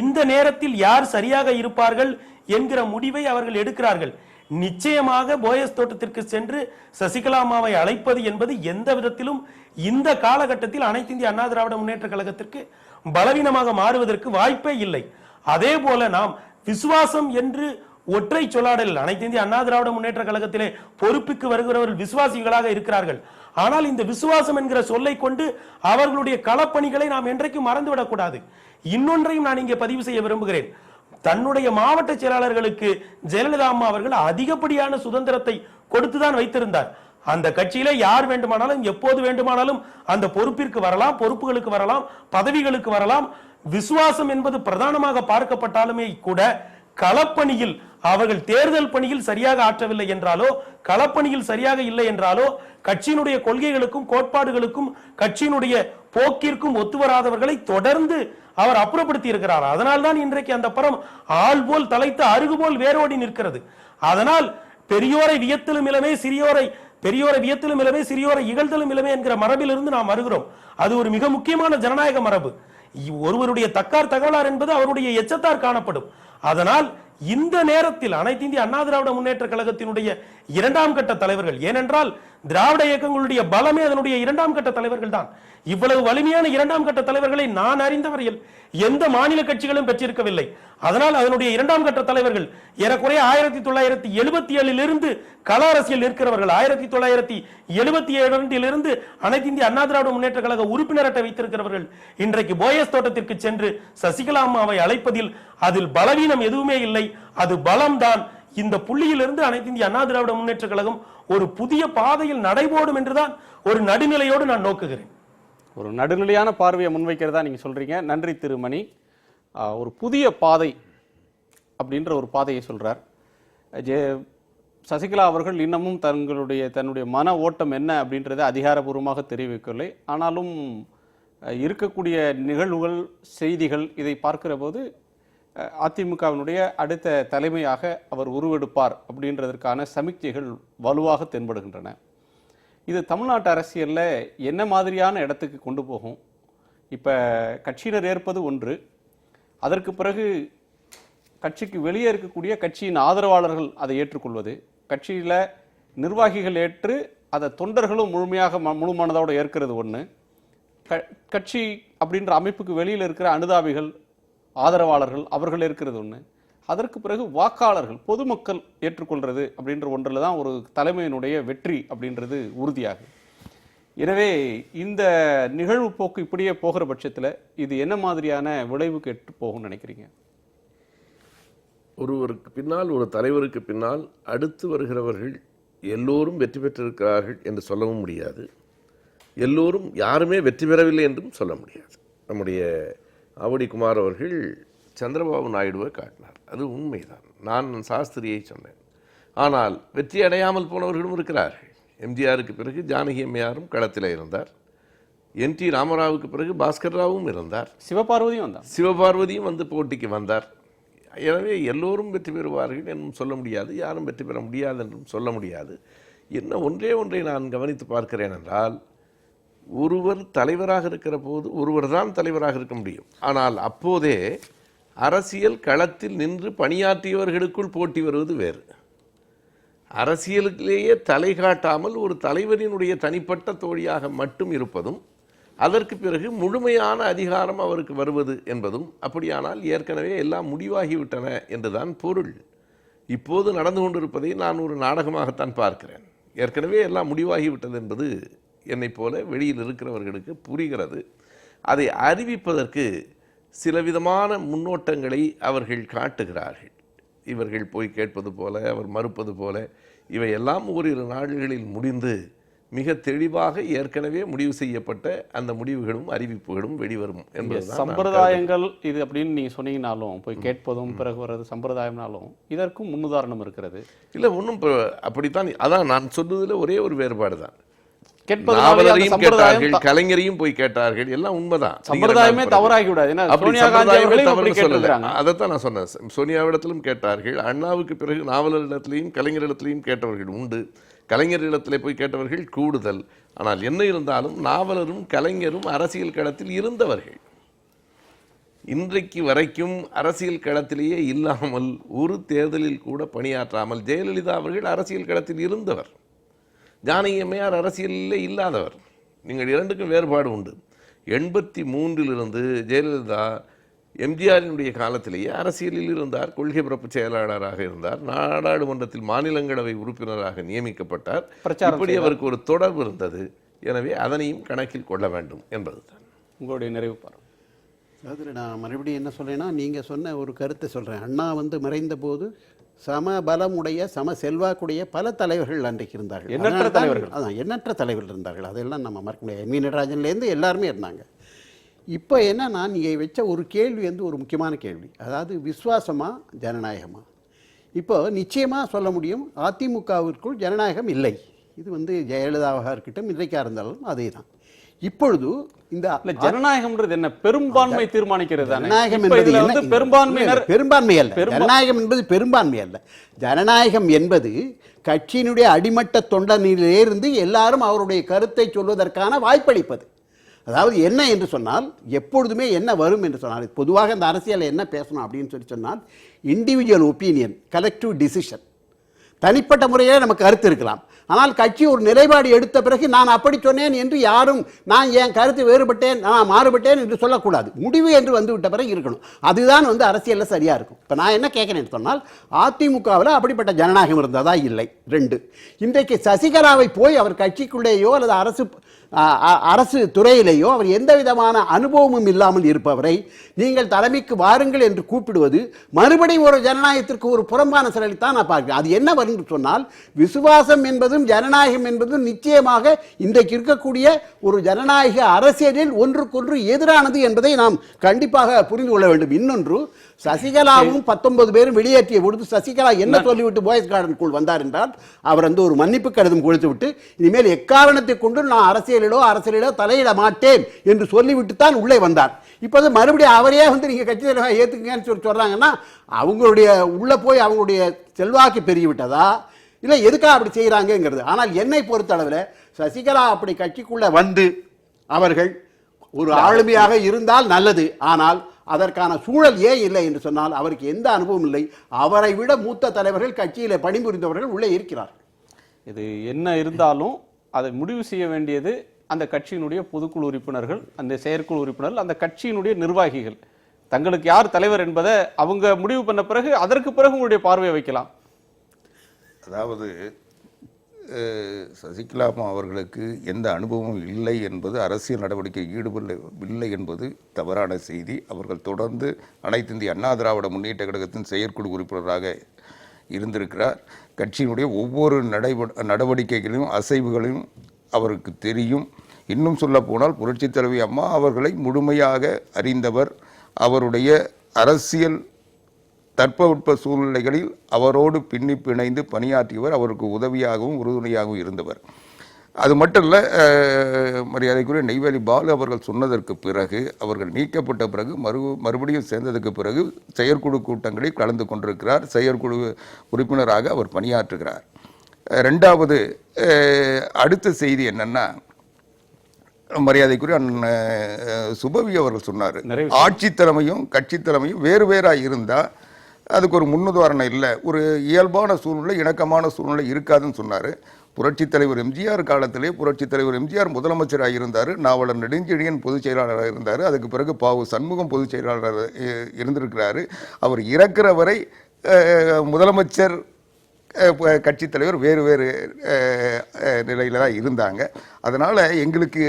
இந்த நேரத்தில் யார் சரியாக இருப்பார்கள் என்கிற முடிவை அவர்கள் எடுக்கிறார்கள். நிச்சயமாக போயஸ் தோட்டத்திற்கு சென்று சசிகலா அம்மாவை அழைப்பது என்பது எந்த விதத்திலும் இந்த காலகட்டத்தில் அனைத்து இந்திய அண்ணா திராவிட முன்னேற்ற கழகத்திற்கு பலவீனமாக மாறுவதற்கு வாய்ப்பே இல்லை. அதே போல நாம் விசுவாசம் என்று ஒற்றை சொல்லாடல் அனைத்து இந்திய அண்ணா திராவிட முன்னேற்ற கழகத்திலே பொறுப்புக்கு வருகிறவர்கள் விசுவாசிகளாக இருக்கிறார்கள். ஆனால் இந்த விசுவாசம் என்கிற சொல்லை கொண்டு அவர்களுடைய களப்பணிகளை நாம் என்றைக்கும் மறந்துவிடக் கூடாது. இன்னொன்றையும் நான் இங்கே பதிவு செய்ய விரும்புகிறேன். தன்னுடைய மாவட்ட செயலாளர்களுக்கு ஜெயலலிதா அம்மா அவர்கள் அதிகப்படியான சுதந்திரத்தை கொடுத்துதான் வைத்திருந்தார். அந்த கட்சியில யார் வேண்டுமானாலும் எப்போது வேண்டுமானாலும் அந்த பொறுப்பிற்கு வரலாம், பொறுப்புகளுக்கு வரலாம், பதவிகளுக்கு வரலாம். விசுவாசம் என்பது பிரதானமாக பார்க்கப்பட்டாலுமே கூட களப்பணியில் அவர்கள் தேர்தல் பணியில் சரியாக ஆற்றவில்லை என்றாலோ, களப்பணியில் சரியாக இல்லை என்றாலோ, கட்சியினுடைய கொள்கைகளுக்கும் கோட்பாடுகளுக்கும் கட்சியினுடைய போக்கிற்கும் ஒத்துவராதவர்களை தொடர்ந்து அவர் அப்புறப்படுத்தி இருக்கிறார். அதனால்தான் இன்றைக்கு அந்த பரம் ஆள் போல் தலைத்து அருகு போல் வேரோடி நிற்கிறது. அதனால் பெரியோரை வியத்திலும் இளமே, பெரியோரை வியத்திலும் இளமே, சிறியோரை இகழ்தலும் இளமே என்கிற மரபிலிருந்து நாம் வருகிறோம். அது ஒரு மிக முக்கியமான ஜனநாயக மரபு. ஒருவருடைய தக்கார் தகவலார் என்பது அவருடைய எச்சத்தார் காணப்படும். அதனால் இந்த நேரத்தில் அனைத்து இந்திய அண்ணா திராவிட முன்னேற்ற கழகத்தினுடைய இரண்டாம் கட்ட தலைவர்கள், ஏனென்றால் திராவிட இயக்கங்களுடைய பலமே அதனுடைய இரண்டாம் கட்ட தலைவர்கள் தான். இவ்வளவு வலிமையான இரண்டாம் கட்ட தலைவர்களை நான் அறிந்தவரையில் எந்த மாநில கட்சிகளும் பெற்றிருக்கவில்லை. அதனால் அதனுடைய இரண்டாம் கட்ட தலைவர்கள் ஏறக்குறைய 1977 இருந்து கள அரசியல் இருக்கிறவர்கள். 1977 அனைத்து இந்திய அண்ணா திராவிட முன்னேற்ற கழக உறுப்பினரட்டை வைத்திருக்கிறவர்கள் இன்றைக்கு போயஸ் தோட்டத்திற்கு சென்று சசிகலா அம்மாவை அழைப்பதில் அதில் பலவீனம் எதுவுமே இல்லை, அது பலம்தான். இந்த புள்ளியிலிருந்து அனைத்து இந்திய அண்ணா திராவிட முன்னேற்ற கழகம் ஒரு புதிய பாதையில் நடைபோடும் என்றுதான் ஒரு நடுநிலையோடு நான் நோக்குகிறேன். ஒரு நடுநிலையான பார்வையை முன்வைக்கிறதா நீங்க சொல்றீங்க. நன்றி திருமணி. ஒரு புதிய பாதை அப்படின்ற ஒரு பாதையை சொல்றார். சசிகலா அவர்கள் இன்னமும் தன்னுடைய மன ஓட்டம் என்ன அப்படின்றத அதிகாரபூர்வமாக தெரிவிக்கவில்லை. ஆனாலும் இருக்கக்கூடிய நிகழ்வுகள், செய்திகள் இதை பார்க்கிற போது அதிமுகவினுடைய அடுத்த தலைமையாக அவர் உருவெடுப்பார் அப்படின்றதற்கான சமிக்ஞைகள் வலுவாக தென்படுகின்றன. இது தமிழ்நாட்டு அரசியலில் என்ன மாதிரியான இடத்துக்கு கொண்டு போகும்? இப்போ கட்சியினர் ஏற்பது ஒன்று, அதற்கு பிறகு கட்சிக்கு வெளியே இருக்கக்கூடிய கட்சியின் ஆதரவாளர்கள் அதை ஏற்றுக்கொள்வது, கட்சியில் நிர்வாகிகள் ஏற்று அதை தொண்டர்களும் முழு மனதோடு ஏற்கிறது ஒன்று, கட்சி அப்படின்ற அமைப்புக்கு வெளியில் இருக்கிற அனுதாபிகள், ஆதரவாளர்கள் அவர்கள் இருக்கிறது ஒன்று, அதற்கு பிறகு வாக்காளர்கள் பொதுமக்கள் ஏற்றுக்கொள்றது அப்படின்ற ஒன்றில் தான் ஒரு தலைமையினுடைய வெற்றி அப்படின்றது உறுதியாகும். எனவே இந்த நிகழ்வு போக்கு இப்படியே போகிற பட்சத்தில் இது என்ன மாதிரியான விளைவுக்கு எட்டு போகும்னு நினைக்கிறீங்க? ஒருவருக்கு பின்னால், ஒரு தலைவருக்கு பின்னால் அடுத்து வருகிறவர்கள் எல்லோரும் வெற்றி பெற்றிருக்கிறார்கள் என்று சொல்லவும் முடியாது, எல்லோரும் யாருமே வெற்றி பெறவில்லை என்றும் சொல்ல முடியாது. நம்முடைய ஆவடி குமார் அவர்கள் சந்திரபாபு நாயுடுவை காட்டினார், அது உண்மைதான். நான் சாஸ்திரியை சொன்னேன். ஆனால் வெற்றி அடையாமல் போனவர்களும் இருக்கிறார்கள். எம்ஜிஆருக்கு பிறகு ஜானகி அம்மையாரும் களத்தில் இருந்தார், என்.டி. ராமராவுக்கு பிறகு பாஸ்கர் ராவும் இருந்தார், சிவபார்வதியும் வந்து போட்டிக்கு வந்தார். எனவே எல்லோரும் வெற்றி பெறுவார்கள் என்றும் சொல்ல முடியாது, யாரும் வெற்றி பெற முடியாது என்றும் சொல்ல முடியாது. என்ன ஒன்றை நான் கவனித்து பார்க்கிறேன் என்றால், ஒருவர் தலைவராக இருக்கிற போது ஒருவர் தான் தலைவராக இருக்க முடியும். ஆனால் அப்போதே அரசியல் களத்தில் நின்று பணியாற்றியவர்களுக்குள் போட்டி வருவது வேறு. அரசியலுக்குள்ளேயே தலை காட்டாமல் ஒரு தலைவரினுடைய தனிப்பட்ட தோழியாக மட்டும் இருப்பதும், அதற்கு பிறகு முழுமையான அதிகாரம் அவருக்கு வருவது என்பதும், அப்படியானால் ஏற்கனவே எல்லாம் முடிவாகிவிட்டன என்றுதான் பொருள். இப்போது நடந்து கொண்டிருப்பதை நான் ஒரு நாடகமாகத்தான் பார்க்கிறேன். ஏற்கனவே எல்லாம் முடிவாகிவிட்டது என்பது என்னை போல வெளியில் இருக்கிறவர்களுக்கு புரிகிறது. அதை அறிவிப்பதற்கு சில விதமான முன்னோட்டங்களை அவர்கள் காட்டுகிறார்கள். இவர்கள் போய் கேட்பது போல, அவர் மறுப்பது போல, இவையெல்லாம் ஓரிரு நாடுகளில் முடிந்து மிக தெளிவாக ஏற்கனவே முடிவு செய்யப்பட்ட அந்த முடிவுகளும் அறிவிப்புகளும் வெளிவரும் என்பது சம்பிரதாயங்கள். இது அப்படின்னு நீங்க சொன்னீங்கனாலும், போய் கேட்பதும் பிறகு வர்றது சம்பிரதாயம்னாலும் இதற்கும் முன்னுதாரணம் இருக்கிறது. இல்லை, ஒன்றும் அப்படித்தான். அதான் நான் சொன்னதில் ஒரே ஒரு வேறுபாடு தான். நாவலரையும் சம்பிரதாயம் கேட்டார்கள், கலைஞரையும் போய் கேட்டார்கள். எல்லாம் உண்மைதான். சம்பிரதாயமே தவறாகி விடாது. ஏன்னா அப்படி சோனியா காந்தி சம்பிரதாயமே அவர்களையும் தவறுன்னு அப்படி சொல்லல. கேட்டிருக்காங்க. அதைத்தான் நான் சொன்னேன். சோனியாவிடத்திலும் கேட்டார்கள், அண்ணாவுக்கு பிறகு நாவலரிடத்திலையும் கலைஞரிடத்திலையும் கேட்டவர்கள் உண்டு. கலைஞரிடத்திலே போய் கேட்டவர்கள் கூடுதல். ஆனால் என்ன இருந்தாலும் நாவலரும் கலைஞரும் அரசியல் களத்தில் இருந்தவர்கள். இன்றைக்கு வரைக்கும் அரசியல் களத்திலேயே இல்லாமல் ஒரு தேர்தலில் கூட பணியாற்றாமல் ஜெயலலிதா அவர்கள் அரசியல் களத்தில் இருந்தவர். ஜானகி அம்மையார் அரசியலிலே இல்லாதவர். நீங்கள் இரண்டுக்கும் வேறுபாடு உண்டு. 83 ஜெயலலிதா எம்ஜிஆரினுடைய காலத்திலேயே அரசியலில் இருந்தார். கொள்கை பரப்பு செயலாளராக இருந்தார். நாடாளுமன்றத்தில் மாநிலங்களவை உறுப்பினராக நியமிக்கப்பட்டார். இப்படி அவருக்கு ஒரு தொடர்பு இருந்தது. எனவே அதனையும் கணக்கில் கொள்ள வேண்டும் என்பதுதான் உங்களுடைய நிறைவு பார்வை. அதாவது நான் மறுபடியும் என்ன சொல்கிறேன்னா, நீங்கள் சொன்ன ஒரு கருத்தை சொல்கிறேன். அண்ணா மறைந்த போது சம பலமுடைய சம செல்வாக்குடைய பல தலைவர்கள் அன்றைக்கு இருந்தார்கள். எண்ணற்ற தலைவர்கள். அதான் எண்ணற்ற தலைவர்கள் இருந்தார்கள். அதெல்லாம் நம்ம மறக்க முடியாது. மீ நடராஜன்லேருந்து எல்லாருமே இருந்தாங்க. இப்போ என்னன்னா, நீங்கள் வச்ச ஒரு கேள்வி ஒரு முக்கியமான கேள்வி. அதாவது விசுவாசமா ஜனநாயகமா? இப்போ நிச்சயமாக சொல்ல முடியும், அதிமுகவிற்குள் ஜனநாயகம் இல்லை. இது ஜெயலலிதாவாக இருக்கட்டும், இன்றைக்காக இருந்தாலும் அதே தான். இப்பொழுது இந்த ஜனநாயகம்ன்றது என்ன? பெரும்பான்மை தீர்மானிக்கிறது. ஜனநாயகம் என்பது பெரும்பான்மை அல்ல. ஜனநாயகம் என்பது பெரும்பான்மை அல்ல. ஜனநாயகம் என்பது கட்சியினுடைய அடிமட்ட தொண்டனிலிருந்து எல்லாரும் அவருடைய கருத்தை சொல்வதற்கான வாய்ப்பளிப்பது. அதாவது என்ன என்று சொன்னால், எப்பொழுதுமே என்ன வரும் என்று சொன்னால், பொதுவாக இந்த அரசியலில் என்ன பேசணும் அப்படின்னு சொன்னால், இண்டிவிஜுவல் ஒப்பீனியன், கலெக்டிவ் டிசிஷன். தனிப்பட்ட முறையிலே நமக்கு கருத்து இருக்கலாம். ஆனால் கட்சி ஒரு நிலைப்பாடு எடுத்த பிறகு நான் அப்படி சொன்னேன் என்று யாரும் நான் என் கருத்து வேறுபட்டேன், நான் மாறுபட்டேன் என்று சொல்லக்கூடாது. முடிவு என்று வந்துவிட்ட பிறகு இருக்கணும். அதுதான் அரசியலில் சரியாக இருக்கும். இப்போ நான் என்ன கேட்குறேன்னு சொன்னால், அதிமுகவில் அப்படிப்பட்ட ஜனநாயகம் இருந்ததா? இல்லை. 2, இன்றைக்கு சசிகலாவை போய் அவர் கட்சிக்குள்ளேயோ அல்லது அரசு துறையிலேயோ அவர் எந்த விதமான அனுபவமும் இல்லாமல் இருப்பவரை நீங்கள் தலைமைக்கு வாருங்கள் என்று கூப்பிடுவது மறுபடியும் ஒரு ஜனநாயகத்திற்கு ஒரு புறம்பான செயலைத்தான் நான் பார்க்கிறேன். அது என்ன வரும் சொன்னால், விசுவாசம் என்பதும் ஜனநாயகம் என்பதும் நிச்சயமாக இன்றைக்கு இருக்கக்கூடிய ஒரு ஜனநாயக அரசியலில் ஒன்றுக்கொன்று எதிரானது என்பதை நாம் கண்டிப்பாக புரிந்து கொள்ள வேண்டும். இன்னொன்று, சசிகலாவும் 19 பேரும் வெளியேற்றிய பொழுது சசிகலா என்ன சொல்லிவிட்டு பாய்ஸ் கார்டனுக்குள் வந்தார் என்றால், அவர் ஒரு மன்னிப்பு கடிதம் கொடுத்து விட்டு, இனிமேல் எக்காரணத்தை கொண்டு நான் அரசியலிலோ தலையிட மாட்டேன் என்று சொல்லிவிட்டு தான் உள்ளே வந்தார். இப்போது மறுபடியும் அவரே நீங்க கட்சி தலைவராக ஏத்துக்கங்கன்னு சொல்றாங்கன்னா, அவங்களுடைய உள்ள போய் அவங்களுடைய செல்வாக்கு பெருகிவிட்டதா இல்லை எதுக்காக அப்படி செய்யறாங்கிறது. ஆனால் என்னை பொறுத்தளவில் சசிகலா அப்படி கட்சிக்குள்ள வந்து அவர்கள் ஒரு ஆளுமையாக இருந்தால் நல்லது. ஆனால் அதற்கான சூழல் ஏன் இல்லை என்று சொன்னால், அவருக்கு எந்த அனுபவம் இல்லை. அவரை விட மூத்த தலைவர்கள் கட்சியில் பணிபுரிந்தவர்கள் உள்ளே இருக்கிறார்கள். இது என்ன இருந்தாலும் அதை முடிவு செய்ய வேண்டியது அந்த கட்சியினுடைய பொதுக்குழு உறுப்பினர்கள், அந்த செயற்குழு உறுப்பினர்கள், அந்த கட்சியினுடைய நிர்வாகிகள். தங்களுக்கு யார் தலைவர் என்பதை அவங்க முடிவு பண்ண பிறகு அதற்கு பிறகு உங்களுடைய பார்வையை வைக்கலாம். அதாவது சசிகலாமா அவர்களுக்கு எந்த அனுபவமும் இல்லை என்பது, அரசியல் நடவடிக்கை ஈடுபடவில்லை என்பது தவறான செய்தி. அவர்கள் தொடர்ந்து அனைத்து இந்திய அண்ணா திராவிட முன்னேற்ற கழகத்தின் செயற்குழு உறுப்பினராக இருந்திருக்கிறார். கட்சியினுடைய ஒவ்வொரு நடவடிக்கைகளையும் அசைவுகளையும் அவருக்கு தெரியும். இன்னும் சொல்ல போனால் புரட்சித் தலைவி அம்மா அவர்களை முழுமையாக அறிந்தவர். அவருடைய அரசியல் தட்பவெட்ப சூழ்நிலைகளில் அவரோடு பின்னி பிணைந்து பணியாற்றியவர். அவருக்கு உதவியாகவும் உறுதுணையாகவும் இருந்தவர். அது மட்டும் இல்லை, மரியாதைக்குரிய நெய்வேலி பாலு அவர்கள் சொன்னதற்கு பிறகு, அவர்கள் நீக்கப்பட்ட பிறகு மறுபடியும் சேர்ந்ததுக்கு பிறகு செயற்குழு கூட்டங்களில் கலந்து கொண்டிருக்கிறார். செயற்குழு உறுப்பினராக அவர் பணியாற்றுகிறார். 2வது அடுத்த செய்தி என்னன்னா, மரியாதைக்குரிய சுபவி அவர்கள் சொன்னார், ஆட்சி தலைமையும் கட்சி தலைமையும் வேறு வேறாக இருந்தால் அதுக்கு ஒரு முன்னுதாரணம் இல்லை, ஒரு இயல்பான சூழ்நிலை, இணக்கமான சூழ்நிலை இருக்காதுன்னு சொன்னார். புரட்சித் தலைவர் எம்ஜிஆர் காலத்திலே புரட்சித் தலைவர் எம்ஜிஆர் முதலமைச்சராக இருந்தார். நாவலர் நெடுஞ்செழியன் பொதுச் செயலாளராக இருந்தார். அதுக்கு பிறகு பாவு சண்முகம் பொதுச் செயலாளராக இருந்திருக்கிறாரு. அவர் இறக்குற வரை முதலமைச்சர் கட்சி தலைவர் வேறு வேறு நிலையில தான் இருந்தாங்க. அதனால எங்களுக்கு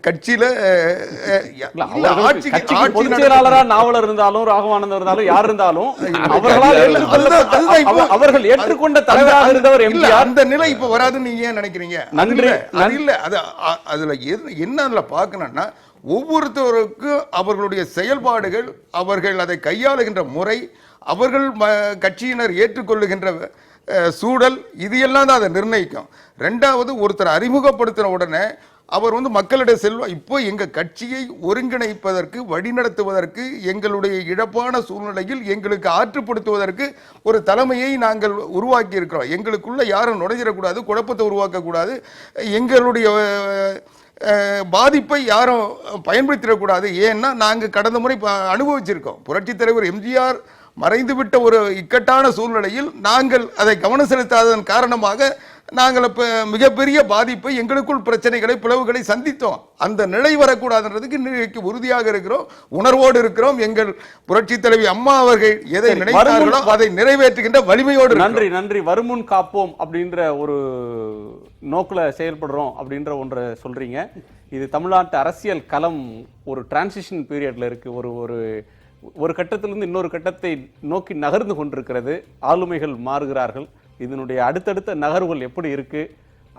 கட்சியில பொதுச் செயலாளரா நாவலர் இருந்தாலும் ராகவானந்தர் இருந்தாலும் யார் இருந்தாலும் அவர்கள் ஏற்றுக்கொண்ட தலைவராக இருந்தவர் எம்ஜிஆர். அந்த நிலை இப்ப வராதுன்னு நீங்க ஏன் நினைக்கிறீங்க? நன்றி. இல்ல, அது அதுல என்ன அதுல பார்க்கணும்னா, ஒவ்வொருத்தருக்கும் அவர்களுடைய செயல்பாடுகள், அவர்கள் அதை கையாளுகின்ற முறை, அவர்கள் கட்சியினர் ஏற்றுக்கொள்ளுகின்ற சூழல் இது எல்லாம் தான் அதை நிர்ணயிக்கும். ரெண்டாவது, ஒருத்தர் அறிமுகப்படுத்தின உடனே அவர் வந்து மக்களிடையே இப்போ எங்கள் கட்சியை ஒருங்கிணைப்பதற்கு, வழிநடத்துவதற்கு, எங்களுடைய இழப்பான சூழ்நிலையில் எங்களுக்கு ஆற்றுப்படுத்துவதற்கு ஒரு தலைமையை நாங்கள் உருவாக்கி இருக்கிறோம். எங்களுக்குள்ள யாரும் நுழைஞ்சிடக்கூடாது, குழப்பத்தை உருவாக்கக்கூடாது, எங்களுடைய பாதிப்பை யாரும் பயன்படுத்திடக்கூடாது. ஏன்னா நாங்கள் கடந்த முறை அனுபவிச்சிருக்கோம். புரட்சித் தலைவர் எம்ஜிஆர் மறைந்துவிட்ட ஒரு இக்கட்டான சூழ்நிலையில் நாங்கள் அதை கவனம் செலுத்தாததன் காரணமாக நாங்கள் இப்போ மிகப்பெரிய பாதிப்பை, எங்களுக்குள் பிரச்சனைகளை, பிளவுகளை சந்தித்தோம். அந்த நிலை வரக்கூடாதுன்றதுக்கு இன்றைக்கு உறுதியாக இருக்கிறோம், உணர்வோடு இருக்கிறோம். எங்கள் புரட்சி தலைவி அம்மா அவர்கள் எதை நினைத்தார்களோ அதை நிறைவேற்றுகின்ற வலிமையோடு. நன்றி. வருமுன் காப்போம் அப்படின்ற ஒரு நோக்கில் செயல்படுறோம் அப்படின்ற ஒன்றை சொல்றீங்க. இது தமிழ்நாட்டு அரசியல் களம் ஒரு டிரான்சிஷன் பீரியட்ல இருக்கு. ஒரு கட்டத்திலிருந்து இன்னொரு கட்டத்தை நோக்கி நகர்ந்து கொண்டிருக்கிறது. ஆளுமைகள் மாறுகிறார்கள். இதனுடைய அடுத்தடுத்த நகர்வுகள் எப்படி இருக்கு,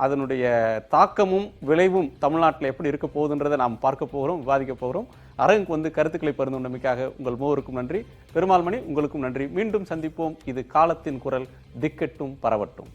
அதனுடைய தாக்கமும் விளைவும் தமிழ்நாட்டில் எப்படி இருக்க போகுதுன்றதை நாம் பார்க்க போகிறோம், விவாதிக்க போகிறோம். அரங்குக்கு வந்து கருத்துக்களை பரிந்துரைமைக்காக உங்கள் மூவருக்கும் நன்றி. பெருமாள்மணி, உங்களுக்கும் நன்றி. மீண்டும் சந்திப்போம். இது காலத்தின் குரல், திக்கெட்டும் பரவட்டும்.